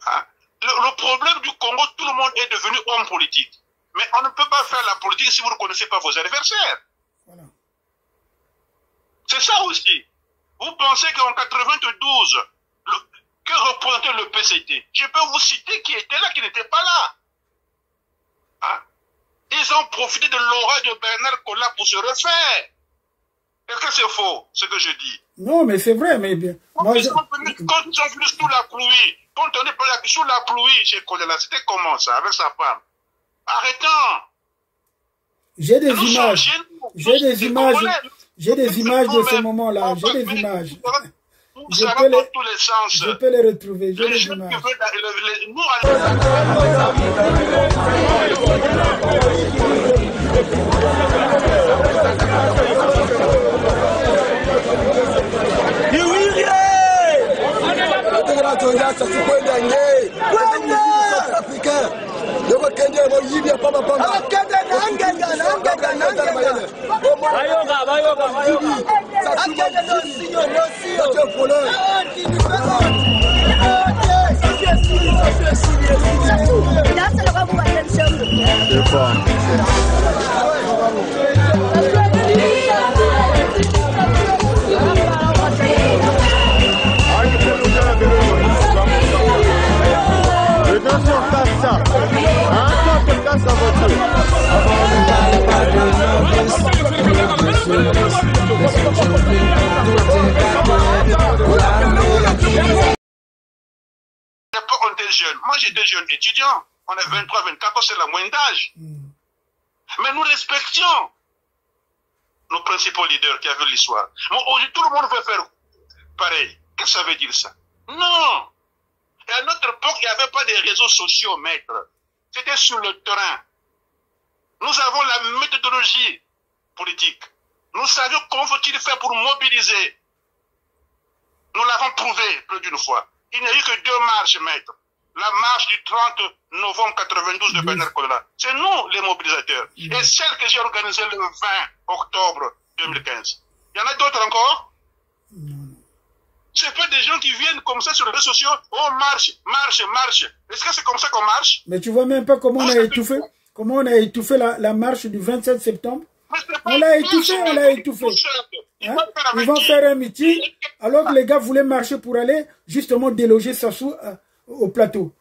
[SPEAKER 7] Hein? Le problème du Congo, tout le monde est devenu homme politique. Mais on ne peut pas faire la politique si vous ne connaissez pas vos adversaires. Voilà. C'est ça aussi. Vous pensez qu'en 92, que représentait le PCT? Je peux vous citer qui était là, qui n'était pas là. Hein? Ils ont profité de l'aura de Bernard Collard pour se refaire. Est-ce que c'est faux, ce que je dis?
[SPEAKER 6] Non, mais c'est vrai, mais bien.
[SPEAKER 7] Quand ils sont venus sous la pluie, Quand on est sous la pluie chez Kolela, c'était comment ça, avec sa femme? Arrêtons.
[SPEAKER 6] J'ai des images. J'ai des images. J'ai des images de ce moment-là. J'ai des images. Je peux les retrouver. J'ai des images.
[SPEAKER 7] On était jeunes. Moi, j'étais jeune étudiant. On est 23, 24 ans, c'est la moyenne d'âge. Mais nous respections nos principaux leaders qui avaient l'histoire. Aujourd'hui, tout le monde veut faire pareil. Qu'est-ce que ça veut dire ça? Non! Et à notre époque, il n'y avait pas de réseaux sociaux, maître. C'était sur le terrain. Nous avons la méthodologie politique. Nous savions comment faut-il faire pour mobiliser. Nous l'avons prouvé plus d'une fois. Il n'y a eu que 2 marches, maître. La marche du 30 novembre 92 de Bernard Kolela. C'est nous les mobilisateurs. Et celle que j'ai organisée le 20 octobre 2015. Il y en a d'autres encore? C'est pas des gens qui viennent comme ça sur les réseaux sociaux. Oh, marche, marche, marche. Est-ce que c'est comme ça qu'on marche?
[SPEAKER 6] Mais tu vois même pas comment on a étouffé. Comment on a étouffé la marche du 27 septembre? On l'a étouffé, on l'a étouffé. Hein? Ils vont faire un meeting, alors que les gars voulaient marcher pour aller justement déloger Sassou au plateau.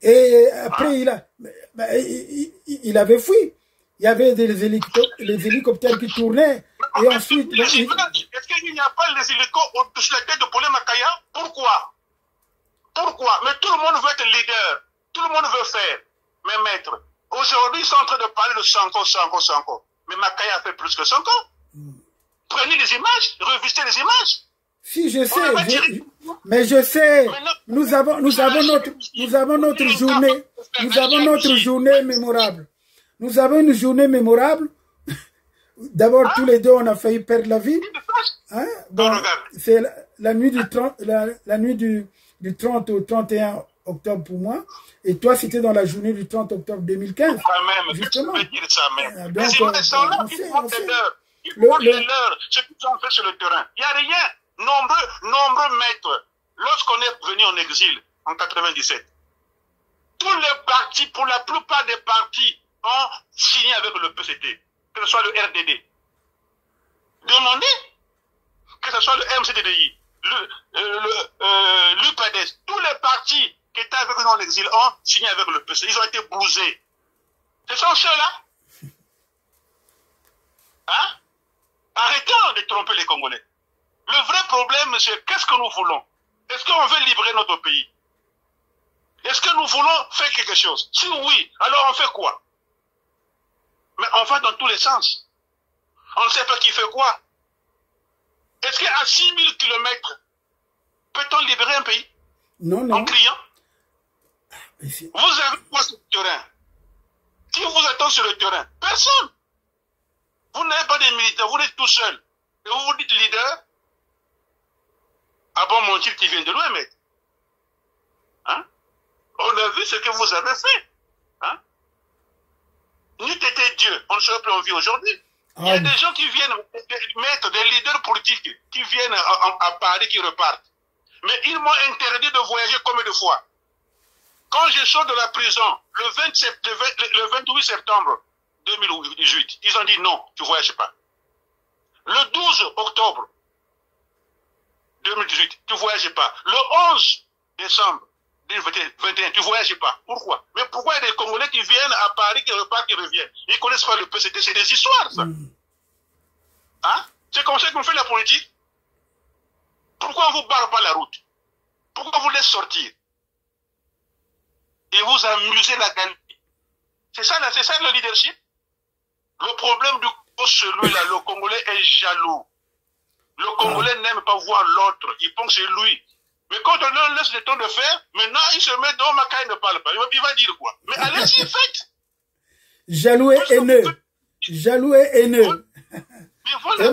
[SPEAKER 6] Et après, il avait fui. Il y avait les hélicoptères qui tournaient. Et ensuite...
[SPEAKER 7] Est-ce qu'il n'y a pas les hélicos sur la tête de Paulin Makaya? Pourquoi? Pourquoi? Mais tout le monde veut être leader. Tout le monde veut faire. Mais maître, aujourd'hui, ils sont en train de parler de Sanko. Mais Makaya a fait plus que Sanko. Prenez les images, revisitez les images.
[SPEAKER 6] Si, je sais. Mais je sais. Nous avons notre journée. Nous avons notre journée mémorable. Nous avons une journée mémorable. D'abord, tous les deux, on a failli perdre la vie. Hein? Bon, c'est la nuit du 30 au 31 octobre pour moi. Et toi, c'était dans la journée du 30 octobre 2015. Justement.
[SPEAKER 7] Donc, on sait. Ils font des leurs, ce qu'ils ont fait sur le terrain. Il n'y a rien. Nombreux maîtres. Lorsqu'on est venu en exil en 97, tous les partis, pour la plupart des partis, ont signé avec le PCT, que ce soit le RDD. Demandez que ce soit le MCDDI, l'UPADES, tous les partis qui étaient avec nous en exil ont signé avec le PCT. Ils ont été blousés. Ce sont ceux-là. Hein? Arrêtons de tromper les Congolais. Le vrai problème, c'est qu'est-ce que nous voulons? Est-ce qu'on veut libérer notre pays? Est-ce que nous voulons faire quelque chose? Si oui, alors on fait quoi? Mais on va dans tous les sens. On ne sait pas qui fait quoi. Est-ce qu'à 6000 km, peut-on libérer un pays?
[SPEAKER 6] Non.
[SPEAKER 7] En criant? Vous avez quoi sur le terrain? Qui vous attend sur le terrain? Personne. Vous n'avez pas de militaires, vous êtes tout seul. Et vous vous dites leader? Ah bon, mon type qui vient de loin, mais... Hein? On a vu ce que vous avez fait. Hein? N'eût été Dieu, on ne serait plus en vie aujourd'hui. Il y a des gens qui viennent mettre des leaders politiques qui viennent à Paris, qui repartent. Mais ils m'ont interdit de voyager combien de fois? Quand je sors de la prison, le 28 septembre 2018, ils ont dit non, tu ne voyages pas. Le 12 octobre 2018, tu ne voyages pas. Le 11 décembre 2021, tu ne voyages pas. Pourquoi? Mais pourquoi il y a des Congolais qui viennent à Paris, qui repartent, qui reviennent? Ils ne connaissent pas le PCT, c'est des histoires, ça. Hein? C'est comme ça qu'on fait la politique. Pourquoi on ne vous barre pas la route? Pourquoi on vous laisse sortir? et vous amusez la galerie. C'est ça le leadership. Le problème du celui-là, le Congolais est jaloux. Le Congolais n'aime pas voir l'autre, il pense que c'est lui. Mais quand on leur laisse le temps de faire, maintenant il se met dans Macaï ne parle pas. Il va dire quoi? Mais allez-y, faites.
[SPEAKER 6] Jaloux et haineux. Jaloux et haineux. Voilà.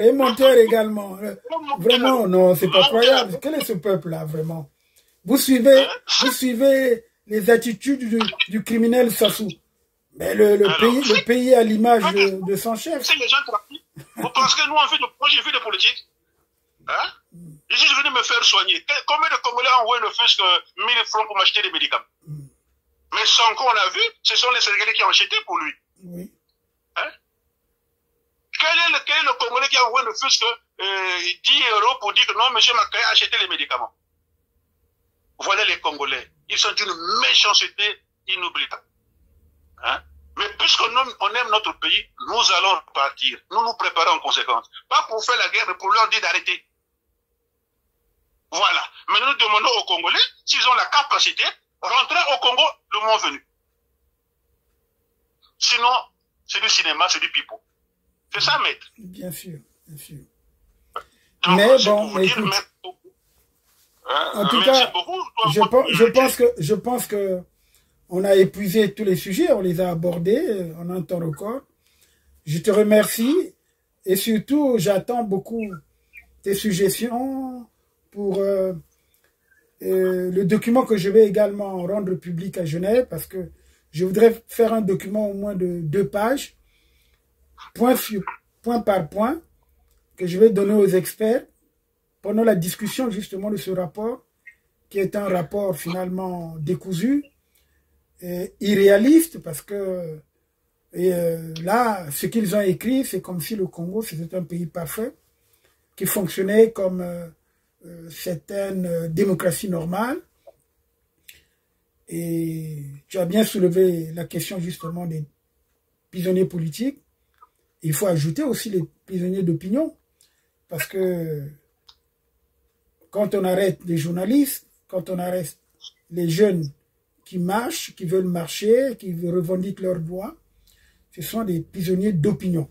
[SPEAKER 6] Et menteur également. Vraiment, non, c'est pas croyable. Quel est ce peuple-là, vraiment? Vous suivez les attitudes du criminel Sassou. Mais le pays à l'image de son chef.
[SPEAKER 7] C'est les gens trafiquent. Vous pensez que nous, moi j'ai vu de politique. Hein? Je suis venu me faire soigner. Combien de Congolais ont envoyé ne fût-ce que 1000 francs pour m'acheter des médicaments? Mais sans qu'on l'a vu, ce sont les Sénégalais qui ont acheté pour lui.
[SPEAKER 6] Oui.
[SPEAKER 7] Hein? Quel est le Congolais qui a envoyé ne fût-ce que 10 € pour dire que non, monsieur Macaï a acheté les médicaments? Voilà les Congolais. Ils sont d'une méchanceté inoubliable. Hein? Mais puisqu'on aime notre pays, nous allons partir. Nous nous préparons en conséquence. Pas pour faire la guerre, mais pour leur dire d'arrêter. Voilà. Mais nous demandons aux Congolais, s'ils ont la capacité, rentrer au Congo le moment venu. Sinon, c'est du cinéma, c'est du pipeau. C'est ça, maître.
[SPEAKER 6] Bien sûr, bien sûr.
[SPEAKER 7] Donc,
[SPEAKER 6] mais bon, écoute, en tout cas, je pense que on a épuisé tous les sujets, on les a abordés en un temps record. Je te remercie et surtout, j'attends beaucoup tes suggestions pour le document que je vais également rendre public à Genève parce que je voudrais faire un document au moins de 2 pages, point par point, que je vais donner aux experts pendant la discussion justement de ce rapport, qui est un rapport finalement décousu, irréaliste, parce que là, ce qu'ils ont écrit, c'est comme si le Congo, c'était un pays parfait, qui fonctionnait comme certaines démocraties normales. Et tu as bien soulevé la question justement des prisonniers politiques. Il faut ajouter aussi les prisonniers d'opinion, parce que quand on arrête les journalistes, quand on arrête les jeunes qui marchent, qui veulent marcher, qui revendiquent leurs droits, ce sont des prisonniers d'opinion.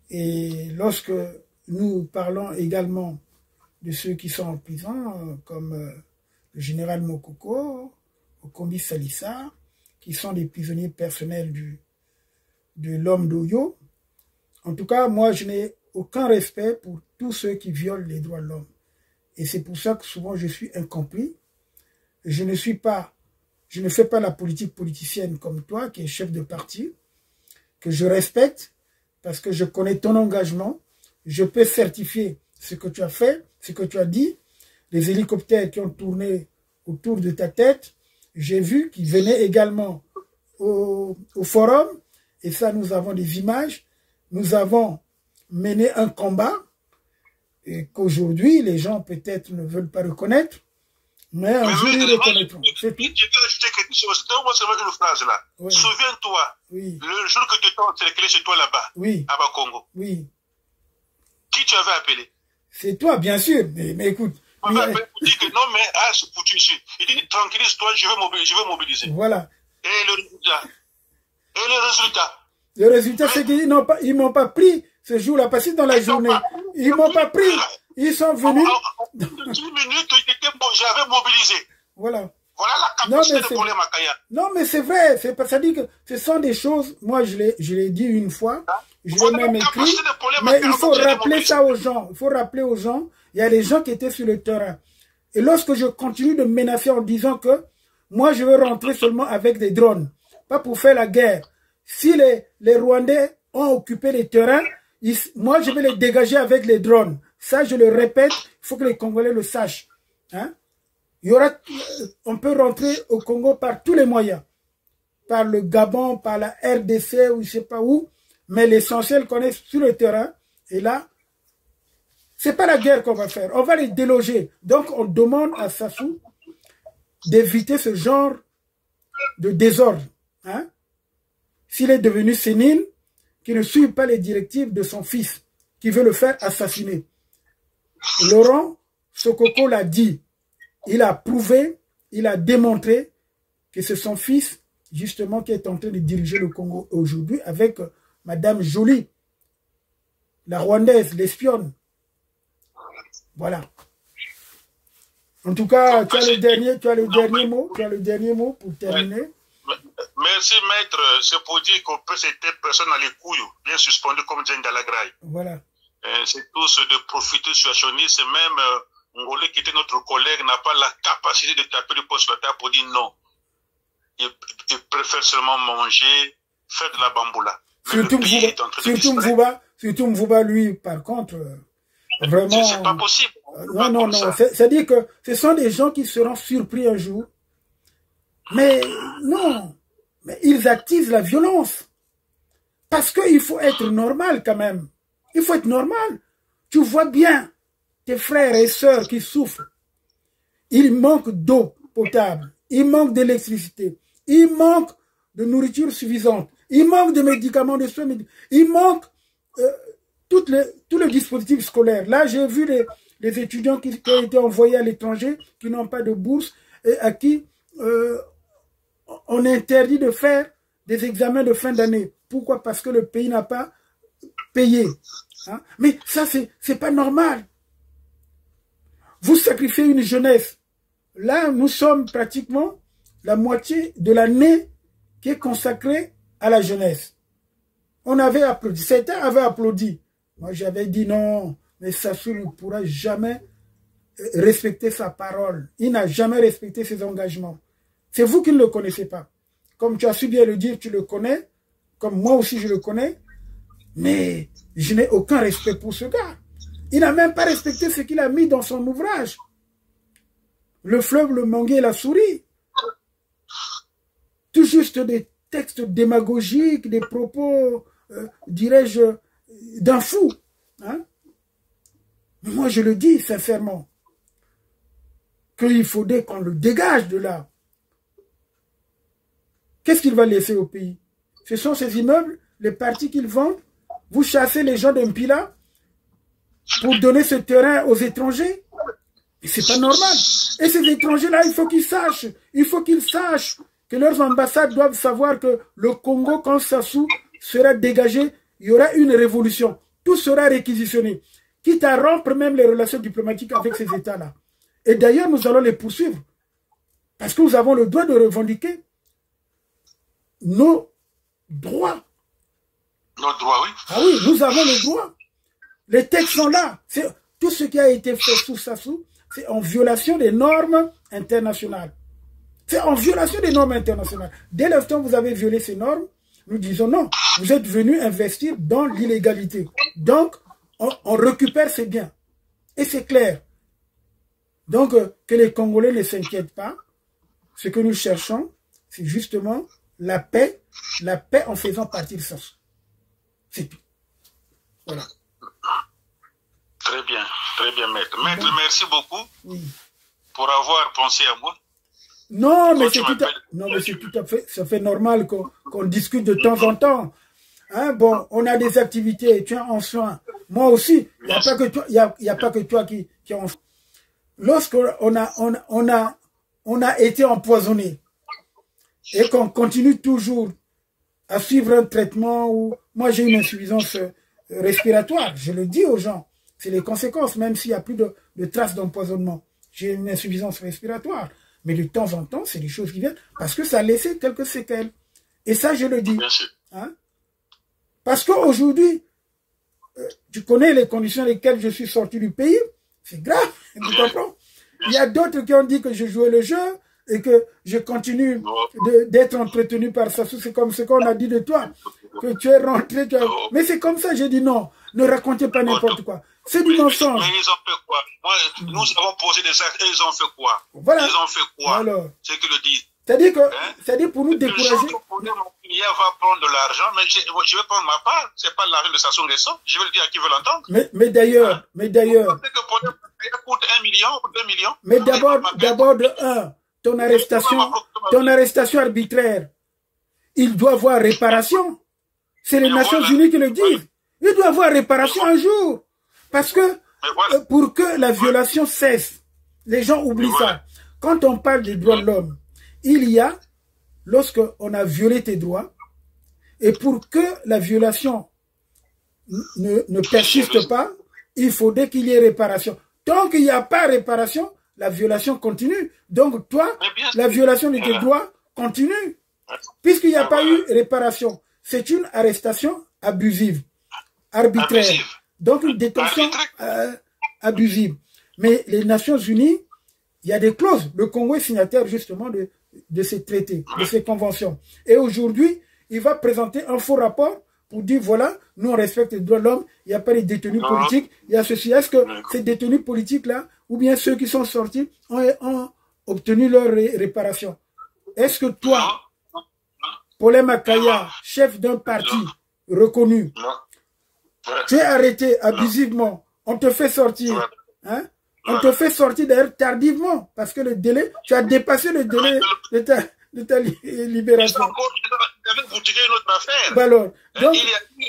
[SPEAKER 6] Et lorsque nous parlons également de ceux qui sont en prison, comme le général Mokoko, Okombi Salissa, qui sont des prisonniers personnels de l'homme d'Oyo, en tout cas, moi, je n'ai aucun respect pour tous ceux qui violent les droits de l'homme. Et c'est pour ça que souvent je suis incompris. Je ne fais pas la politique politicienne comme toi, qui est chef de parti, que je respecte, parce que je connais ton engagement. Je peux certifier ce que tu as fait, ce que tu as dit. Les hélicoptères qui ont tourné autour de ta tête, j'ai vu qu'ils venaient également au forum. Et ça, nous avons des images. Nous avons mené un combat et qu'aujourd'hui, les gens peut-être ne veulent pas reconnaître, mais un jour, ils reconnaîtront. C'est tout.
[SPEAKER 7] Je vais ajouter quelque chose. Donne-moi seulement une phrase là. Oui. Souviens-toi, oui, le jour que tu t'es encerclé chez toi là-bas, oui, à Bakongo. Oui. Qui tu avais appelé? C'est toi, bien sûr. Mais écoute. On m'a dit que non, mais c'est foutu ici. Il dit, tranquillise-toi, je vais mobiliser. Voilà. Et le résultat, c'est qu'ils m'ont pas pris ce jour-là, passé dans la journée. Ils m'ont pas pris. Ils sont venus. En 10 minutes, j'avais mobilisé. Voilà. Voilà la capacité de problème à Kaya. Non, mais c'est vrai. Ça dit que ce sont des choses. Moi, je l'ai dit une fois. Je l'ai même écrit. Mais il faut rappeler ça aux gens. Il faut rappeler aux gens. Il y a des gens qui étaient sur le terrain. Et lorsque je continue de menacer en disant que moi, je veux rentrer seulement avec des drones, pas pour faire la guerre. Si les Rwandais ont occupé les terrains, moi, je vais les dégager avec les drones. Ça, je le répète, il faut que les Congolais le sachent. Hein? On peut rentrer au Congo par tous les moyens. Par le Gabon, par la RDC, ou je ne sais pas où. Mais l'essentiel qu'on est sur le terrain. Et là, c'est pas la guerre qu'on va faire. On va les déloger. Donc, on demande à Sassou d'éviter ce genre de désordre. Hein? S'il est devenu sénile, qu'il ne suit pas les directives de son fils, qui veut le faire assassiner. Laurent Sokoko l'a dit. Il a prouvé, il a démontré
[SPEAKER 6] que c'est son fils, justement, qui est en train de diriger le Congo aujourd'hui avec Madame Joly, la Rwandaise, l'espionne. Voilà. En tout cas, tu as le dernier mot pour terminer.
[SPEAKER 7] Merci, maître. C'est pour dire qu'on peut cette personne à les couilles, bien suspendu comme Jane Dalagraï.
[SPEAKER 6] Voilà.
[SPEAKER 7] C'est tous de profiter situationnistes. Même Ngolé, qui était notre collègue, n'a pas la capacité de taper le poste sur la table pour dire non. Il préfère seulement manger, faire de la bamboula.
[SPEAKER 6] Surtout Mvouba, lui, par contre, vraiment...
[SPEAKER 7] C'est pas possible.
[SPEAKER 6] Non. C'est-à-dire que ce sont des gens qui seront surpris un jour. Mais non, mais ils attisent la violence. Parce qu'il faut être normal quand même. Il faut être normal. Tu vois bien tes frères et sœurs qui souffrent. Il manque d'eau potable. Il manque d'électricité. Il manque de nourriture suffisante. Il manque de médicaments, de soins médicaux. Il manque tout le dispositif scolaire. Là, j'ai vu les étudiants qui ont été envoyés à l'étranger, qui n'ont pas de bourse, et à qui on interdit de faire des examens de fin d'année. Pourquoi? Parce que le pays n'a pas payé. Hein? Mais ça, c'est pas normal. Vous sacrifiez une jeunesse. Là, nous sommes pratiquement la moitié de l'année qui est consacrée à la jeunesse. On avait applaudi. Certains avaient applaudi. Moi, j'avais dit non, mais Sassou ne pourra jamais respecter sa parole. Il n'a jamais respecté ses engagements. C'est vous qui ne le connaissez pas. Comme tu as su bien le dire, tu le connais. Comme moi aussi, je le connais. Mais je n'ai aucun respect pour ce gars. Il n'a même pas respecté ce qu'il a mis dans son ouvrage. Le fleuve, le manguier et la souris. Tout juste des textes démagogiques, des propos, dirais-je, d'un fou. Hein? Moi, je le dis sincèrement, qu'il faudrait qu'on le dégage de là. Qu'est-ce qu'il va laisser au pays? Ce sont ces immeubles, les parties qu'ils vendent. Vous chassez les gens d'un Pila pour donner ce terrain aux étrangers. Et c'est pas normal. Et ces étrangers-là, il faut qu'ils sachent. Il faut qu'ils sachent que leurs ambassades doivent savoir que le Congo, quand Sassou sera dégagé, il y aura une révolution. Tout sera réquisitionné. Quitte à rompre même les relations diplomatiques avec ces États-là. Et d'ailleurs, nous allons les poursuivre. Parce que nous avons le droit de revendiquer nos droits.
[SPEAKER 7] Nos droits, oui.
[SPEAKER 6] Ah oui, nous avons le droit. Les textes sont là. Tout ce qui a été fait sous Sassou, c'est en violation des normes internationales. C'est en violation des normes internationales. Dès l'instant où vous avez violé ces normes, nous disons non, vous êtes venus investir dans l'illégalité. Donc, on récupère ces biens. Et c'est clair. Donc, que les Congolais ne s'inquiètent pas. Ce que nous cherchons, c'est justement la paix en faisant partie de ça. C'est tout. Voilà.
[SPEAKER 7] Très bien, maître. Maître, merci beaucoup pour avoir pensé à moi.
[SPEAKER 6] Non, mais c'est tout à fait, ça fait normal qu'on discute de temps en temps. Hein, bon, on a des activités, tu en soin. Moi aussi, il n'y a pas que toi, il y a pas que toi qui en soin. Lorsqu'on a été empoisonné et qu'on continue toujours à suivre un traitement où moi j'ai une insuffisance respiratoire, je le dis aux gens, c'est les conséquences, même s'il n'y a plus de traces d'empoisonnement. J'ai une insuffisance respiratoire. Mais de temps en temps, c'est des choses qui viennent parce que ça a laissé quelques séquelles. Et ça, je le dis. Hein? Parce qu'aujourd'hui, tu connais les conditions dans lesquelles je suis sorti du pays. C'est grave, tu comprends? Il y a d'autres qui ont dit que je jouais le jeu et que je continue d'être entretenu par Sassou. C'est comme ce qu'on a dit de toi, que tu es rentré. Mais c'est comme ça, j'ai dit non, ne racontez pas n'importe quoi. C'est du mensonge.
[SPEAKER 7] Mais ils ont fait quoi? Moi, nous avons posé des actes et ils ont fait quoi?
[SPEAKER 6] Voilà.
[SPEAKER 7] Ils ont fait quoi?
[SPEAKER 6] Alors,
[SPEAKER 7] c'est qu'ils le disent.
[SPEAKER 6] C'est-à-dire pour nous décourager.
[SPEAKER 7] Il va prendre de l'argent, mais je vais prendre ma part. C'est pas l'argent de Sassou Nguesso. Je vais le dire à qui veut l'entendre.
[SPEAKER 6] Mais d'ailleurs.
[SPEAKER 7] C'est que pour coûte 1 million ou 2 millions.
[SPEAKER 6] Mais d'abord ton arrestation arbitraire, il doit avoir réparation. C'est les Nations Unies qui le disent. Il doit avoir réparation un jour. Parce que pour que la violation cesse, les gens oublient ça. Quand on parle des droits de l'homme, il y a lorsqu'on a violé tes droits, et pour que la violation ne persiste pas, il faudrait qu'il y ait réparation. Tant qu'il n'y a pas réparation, la violation continue. Donc toi, la violation de tes droits continue. Puisqu'il n'y a pas eu réparation, c'est une arrestation abusive, arbitraire. Donc une détention abusive. Mais les Nations Unies, il y a des clauses. Le Congo est signataire justement de ces traités, de ces conventions. Et aujourd'hui, il va présenter un faux rapport pour dire, voilà, nous on respecte les droits de l'homme, il n'y a pas les détenus politiques, il y a ceci. Est-ce que ces détenus politiques-là, ou bien ceux qui sont sortis, ont obtenu leur réparation? Est-ce que toi, Paulin Makaya, chef d'un parti reconnu, tu es arrêté abusivement, on te fait sortir, hein? On te fait sortir d'ailleurs tardivement, parce que le délai, tu as dépassé le délai de ta libération.
[SPEAKER 7] Une autre affaire.
[SPEAKER 6] Bah alors, donc,
[SPEAKER 7] il y a eu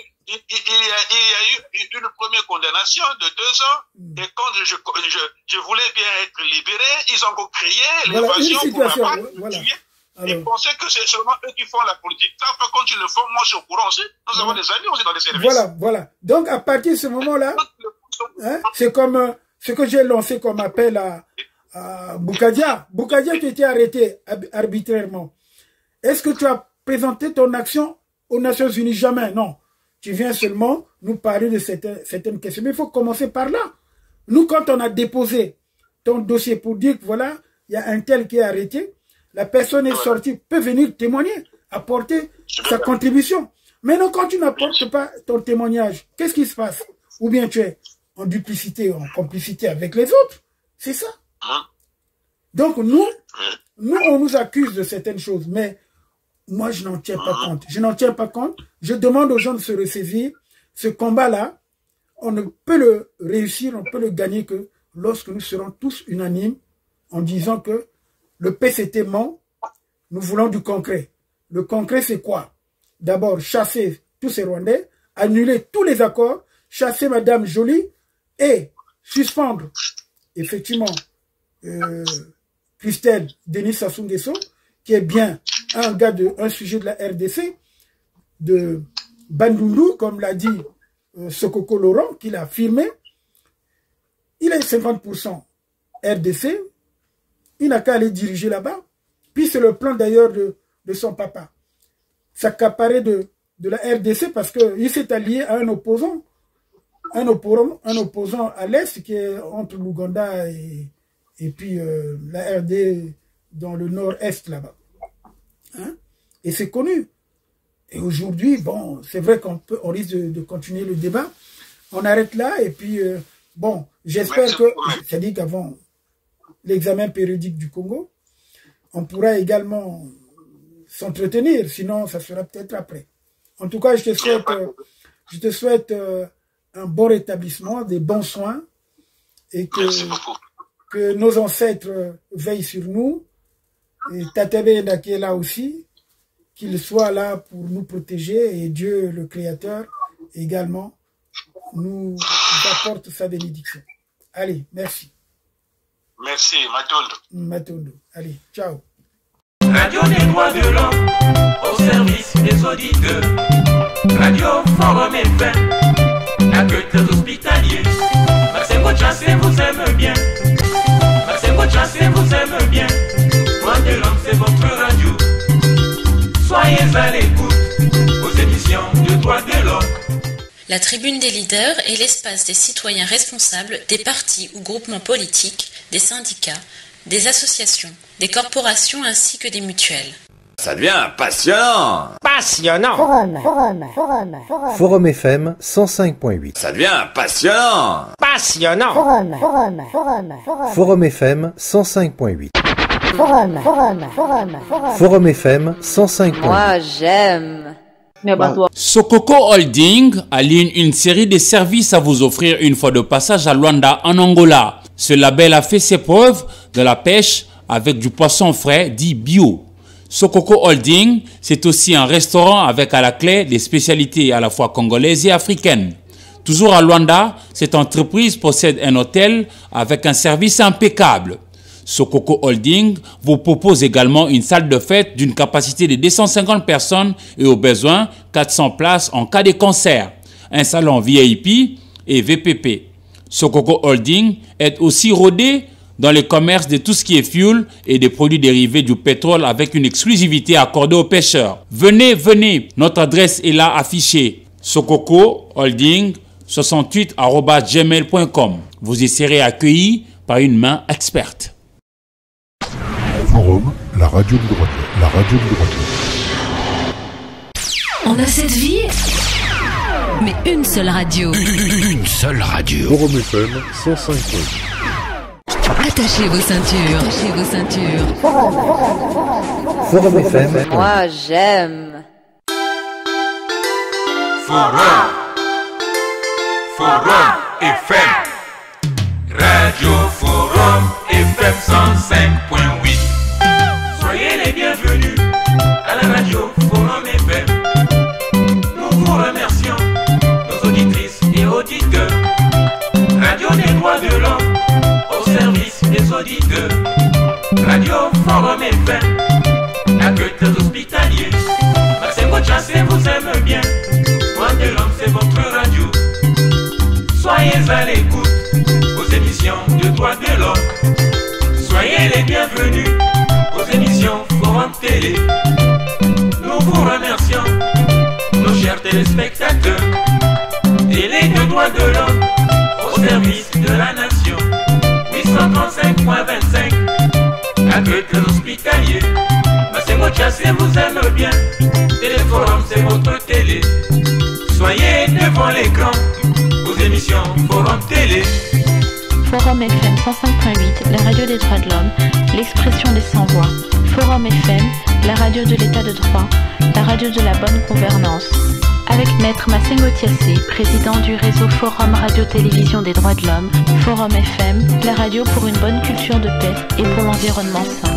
[SPEAKER 7] une première condamnation de 2 ans, et quand je voulais bien être libéré, ils ont créé l'évasion pour la part. Ils pensaient que c'est seulement eux qui font la politique. Par contre, ils le font, moi je suis au courant aussi. Nous avons des amis aussi dans les services.
[SPEAKER 6] Voilà. Donc, à partir de ce moment-là, hein, c'est comme ce que j'ai lancé comme appel à Boukadia. Boukadia, tu étais arrêté arbitrairement. Est-ce que tu as présenté ton action aux Nations Unies? Jamais, non. Tu viens seulement nous parler de certaines questions. Mais il faut commencer par là. Nous, quand on a déposé ton dossier pour dire que voilà, il y a un tel qui est arrêté, la personne est sortie, peut venir témoigner, apporter sa contribution. Mais non, quand tu n'apportes pas ton témoignage, qu'est-ce qui se passe? Ou bien tu es en duplicité, en complicité avec les autres. C'est ça. Donc nous, on nous accuse de certaines choses, mais moi, je n'en tiens pas compte. Je n'en tiens pas compte. Je demande aux gens de se ressaisir. Ce combat-là, on ne peut le réussir, on peut le gagner que lorsque nous serons tous unanimes en disant que le PCT ment, nous voulons du concret. Le concret, c'est quoi? D'abord, chasser tous ces Rwandais, annuler tous les accords, chasser Madame Joly et suspendre, effectivement, Christelle Denis Sassou Nguesso, qui est bien un sujet de la RDC, de Bandundu, comme l'a dit Sokoko Laurent, qu'il a affirmé. Il est 50% RDC, il n'a qu'à aller diriger là-bas. Puis c'est le plan d'ailleurs de son papa. S'accaparer de la RDC parce qu'il s'est allié à un opposant à l'Est qui est entre l'Ouganda et puis la RD dans le nord-est là-bas. Hein? Et c'est connu. Et aujourd'hui, bon, c'est vrai qu'on risque de continuer le débat. On arrête là et puis, bon, j'espère que, c'est-à-dire qu'avant l'examen périodique du Congo, on pourra également s'entretenir, sinon ça sera peut-être après. En tout cas, je te souhaite un bon rétablissement, des bons soins et que nos ancêtres veillent sur nous. Et Tatabenda qui est là aussi, qu'il soit là pour nous protéger et Dieu, le Créateur, également, nous apporte sa bénédiction. Allez, merci.
[SPEAKER 7] Merci,
[SPEAKER 6] Matondo. Allez, ciao.
[SPEAKER 2] Radio des droits de l'homme, au service des auditeurs. Radio Forum FM, accueil des hospitaliers. Maximo Chassé vous aime bien. Maximo Chassé vous aime bien. Droits de l'homme, c'est votre radio. Soyez à l'écoute aux émissions de droits de l'homme.
[SPEAKER 3] La Tribune des leaders est l'espace des citoyens responsables des partis ou groupements politiques, des syndicats, des associations, des corporations ainsi que des mutuelles.
[SPEAKER 1] Ça devient passionnant.
[SPEAKER 9] Passionnant.
[SPEAKER 10] Forum FM 105.8.
[SPEAKER 1] Ça devient passionnant.
[SPEAKER 9] Passionnant.
[SPEAKER 10] Forum FM 105.8. Forum FM 105.8.
[SPEAKER 11] Moi, j'aime.
[SPEAKER 12] Sokoko Holding aligne une série de services à vous offrir une fois de passage à Luanda en Angola. Ce label a fait ses preuves de la pêche avec du poisson frais dit bio. Sokoko Holding, c'est aussi un restaurant avec à la clé des spécialités à la fois congolaises et africaines. Toujours à Luanda, cette entreprise possède un hôtel avec un service impeccable. Sokoko Holding vous propose également une salle de fête d'une capacité de 250 personnes et au besoin 400 places en cas de concert, un salon VIP et VPP. Sokoko Holding est aussi rodé dans le commerce de tout ce qui est fuel et des produits dérivés du pétrole avec une exclusivité accordée aux pêcheurs. Venez, notre adresse est là affichée. Sokoko Holding 68@gmail.com. Vous y serez accueillis par une main experte.
[SPEAKER 9] Forum, la radio du droit. La radio du droit.
[SPEAKER 11] On a cette vie, mais une seule radio.
[SPEAKER 13] Une seule radio.
[SPEAKER 9] Forum FM 105.
[SPEAKER 11] Attachez vos ceintures. Attachez vos ceintures.
[SPEAKER 10] Forum FM.
[SPEAKER 14] Moi, j'aime.
[SPEAKER 2] Forum FM. Radio Forum FM 105.8. Soyez les bienvenus à la radio Forum FM. Nous vous remercions, nos auditrices et auditeurs. Radio des droits de l'homme au service des auditeurs. Radio Forum FM, accueille les hospitaliers. Maximo Chassé vous aime bien. Droits de l'homme, c'est votre radio. Soyez à l'écoute aux émissions de droits de l'homme. Soyez les bienvenus aux émissions Forum Télé. Nous vous remercions, nos chers téléspectateurs. Télé de droits de l'homme au service de la nation. 835.25, accueille les hospitaliers. Maximo Chassé vous aime bien. Téléforum, c'est votre télé. Soyez devant l'écran aux émissions Forum Télé.
[SPEAKER 3] Forum FM 105.8, la radio des droits de l'homme, l'expression des sans-voix. Forum FM, la radio de l'état de droit, la radio de la bonne gouvernance. Avec Maître Massengo Tiassé, président du réseau Forum Radio-Télévision des droits de l'homme. Forum FM, la radio pour une bonne culture de paix et pour l'environnement sain.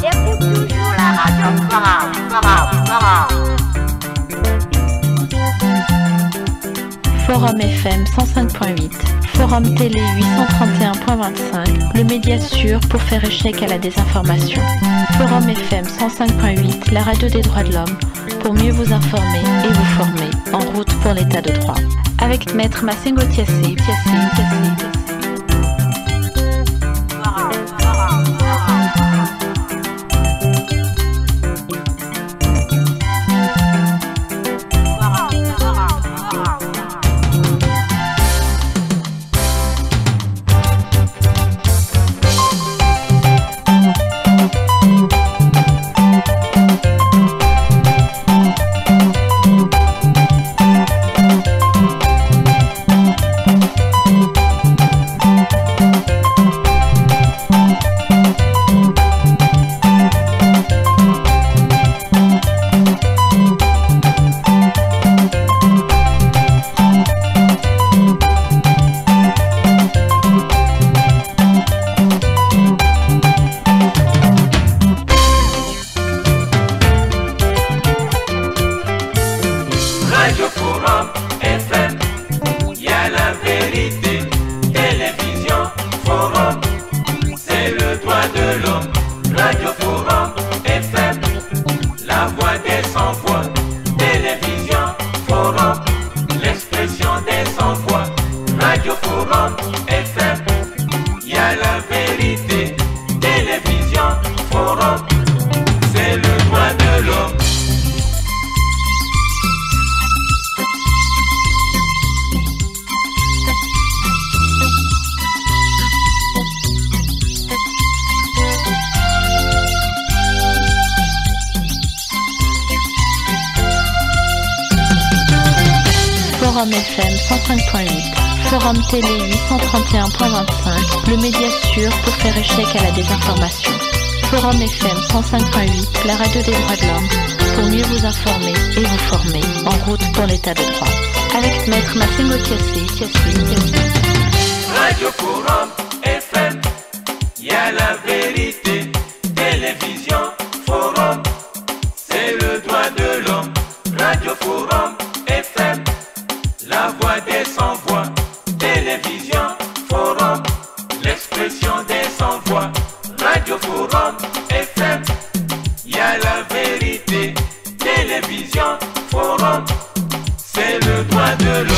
[SPEAKER 14] Écoute toujours la radio Forum.
[SPEAKER 3] Forum FM 105.8, Forum Télé 831.25, le média sûr pour faire échec à la désinformation. Forum FM 105.8, la radio des droits de l'homme, pour mieux vous informer et vous former, en route pour l'état de droit. Avec Maître Massengo Tiassé. Forum FM 105.8, Forum Télé 831.25, le média sûr pour faire échec à la désinformation. Forum FM 105.8, la radio des droits de l'homme, pour mieux vous informer et vous former, en route pour l'état de droit. Avec Maître Massengo Tiassé.
[SPEAKER 2] Radio Forum FM, y a la vérité. Télévision Forum, c'est le Radio Forum FM, la voix des sans-voix. Télévision Forum, l'expression des sans-voix. Radio Forum FM, y a la vérité. Télévision Forum, c'est le droit de l'homme.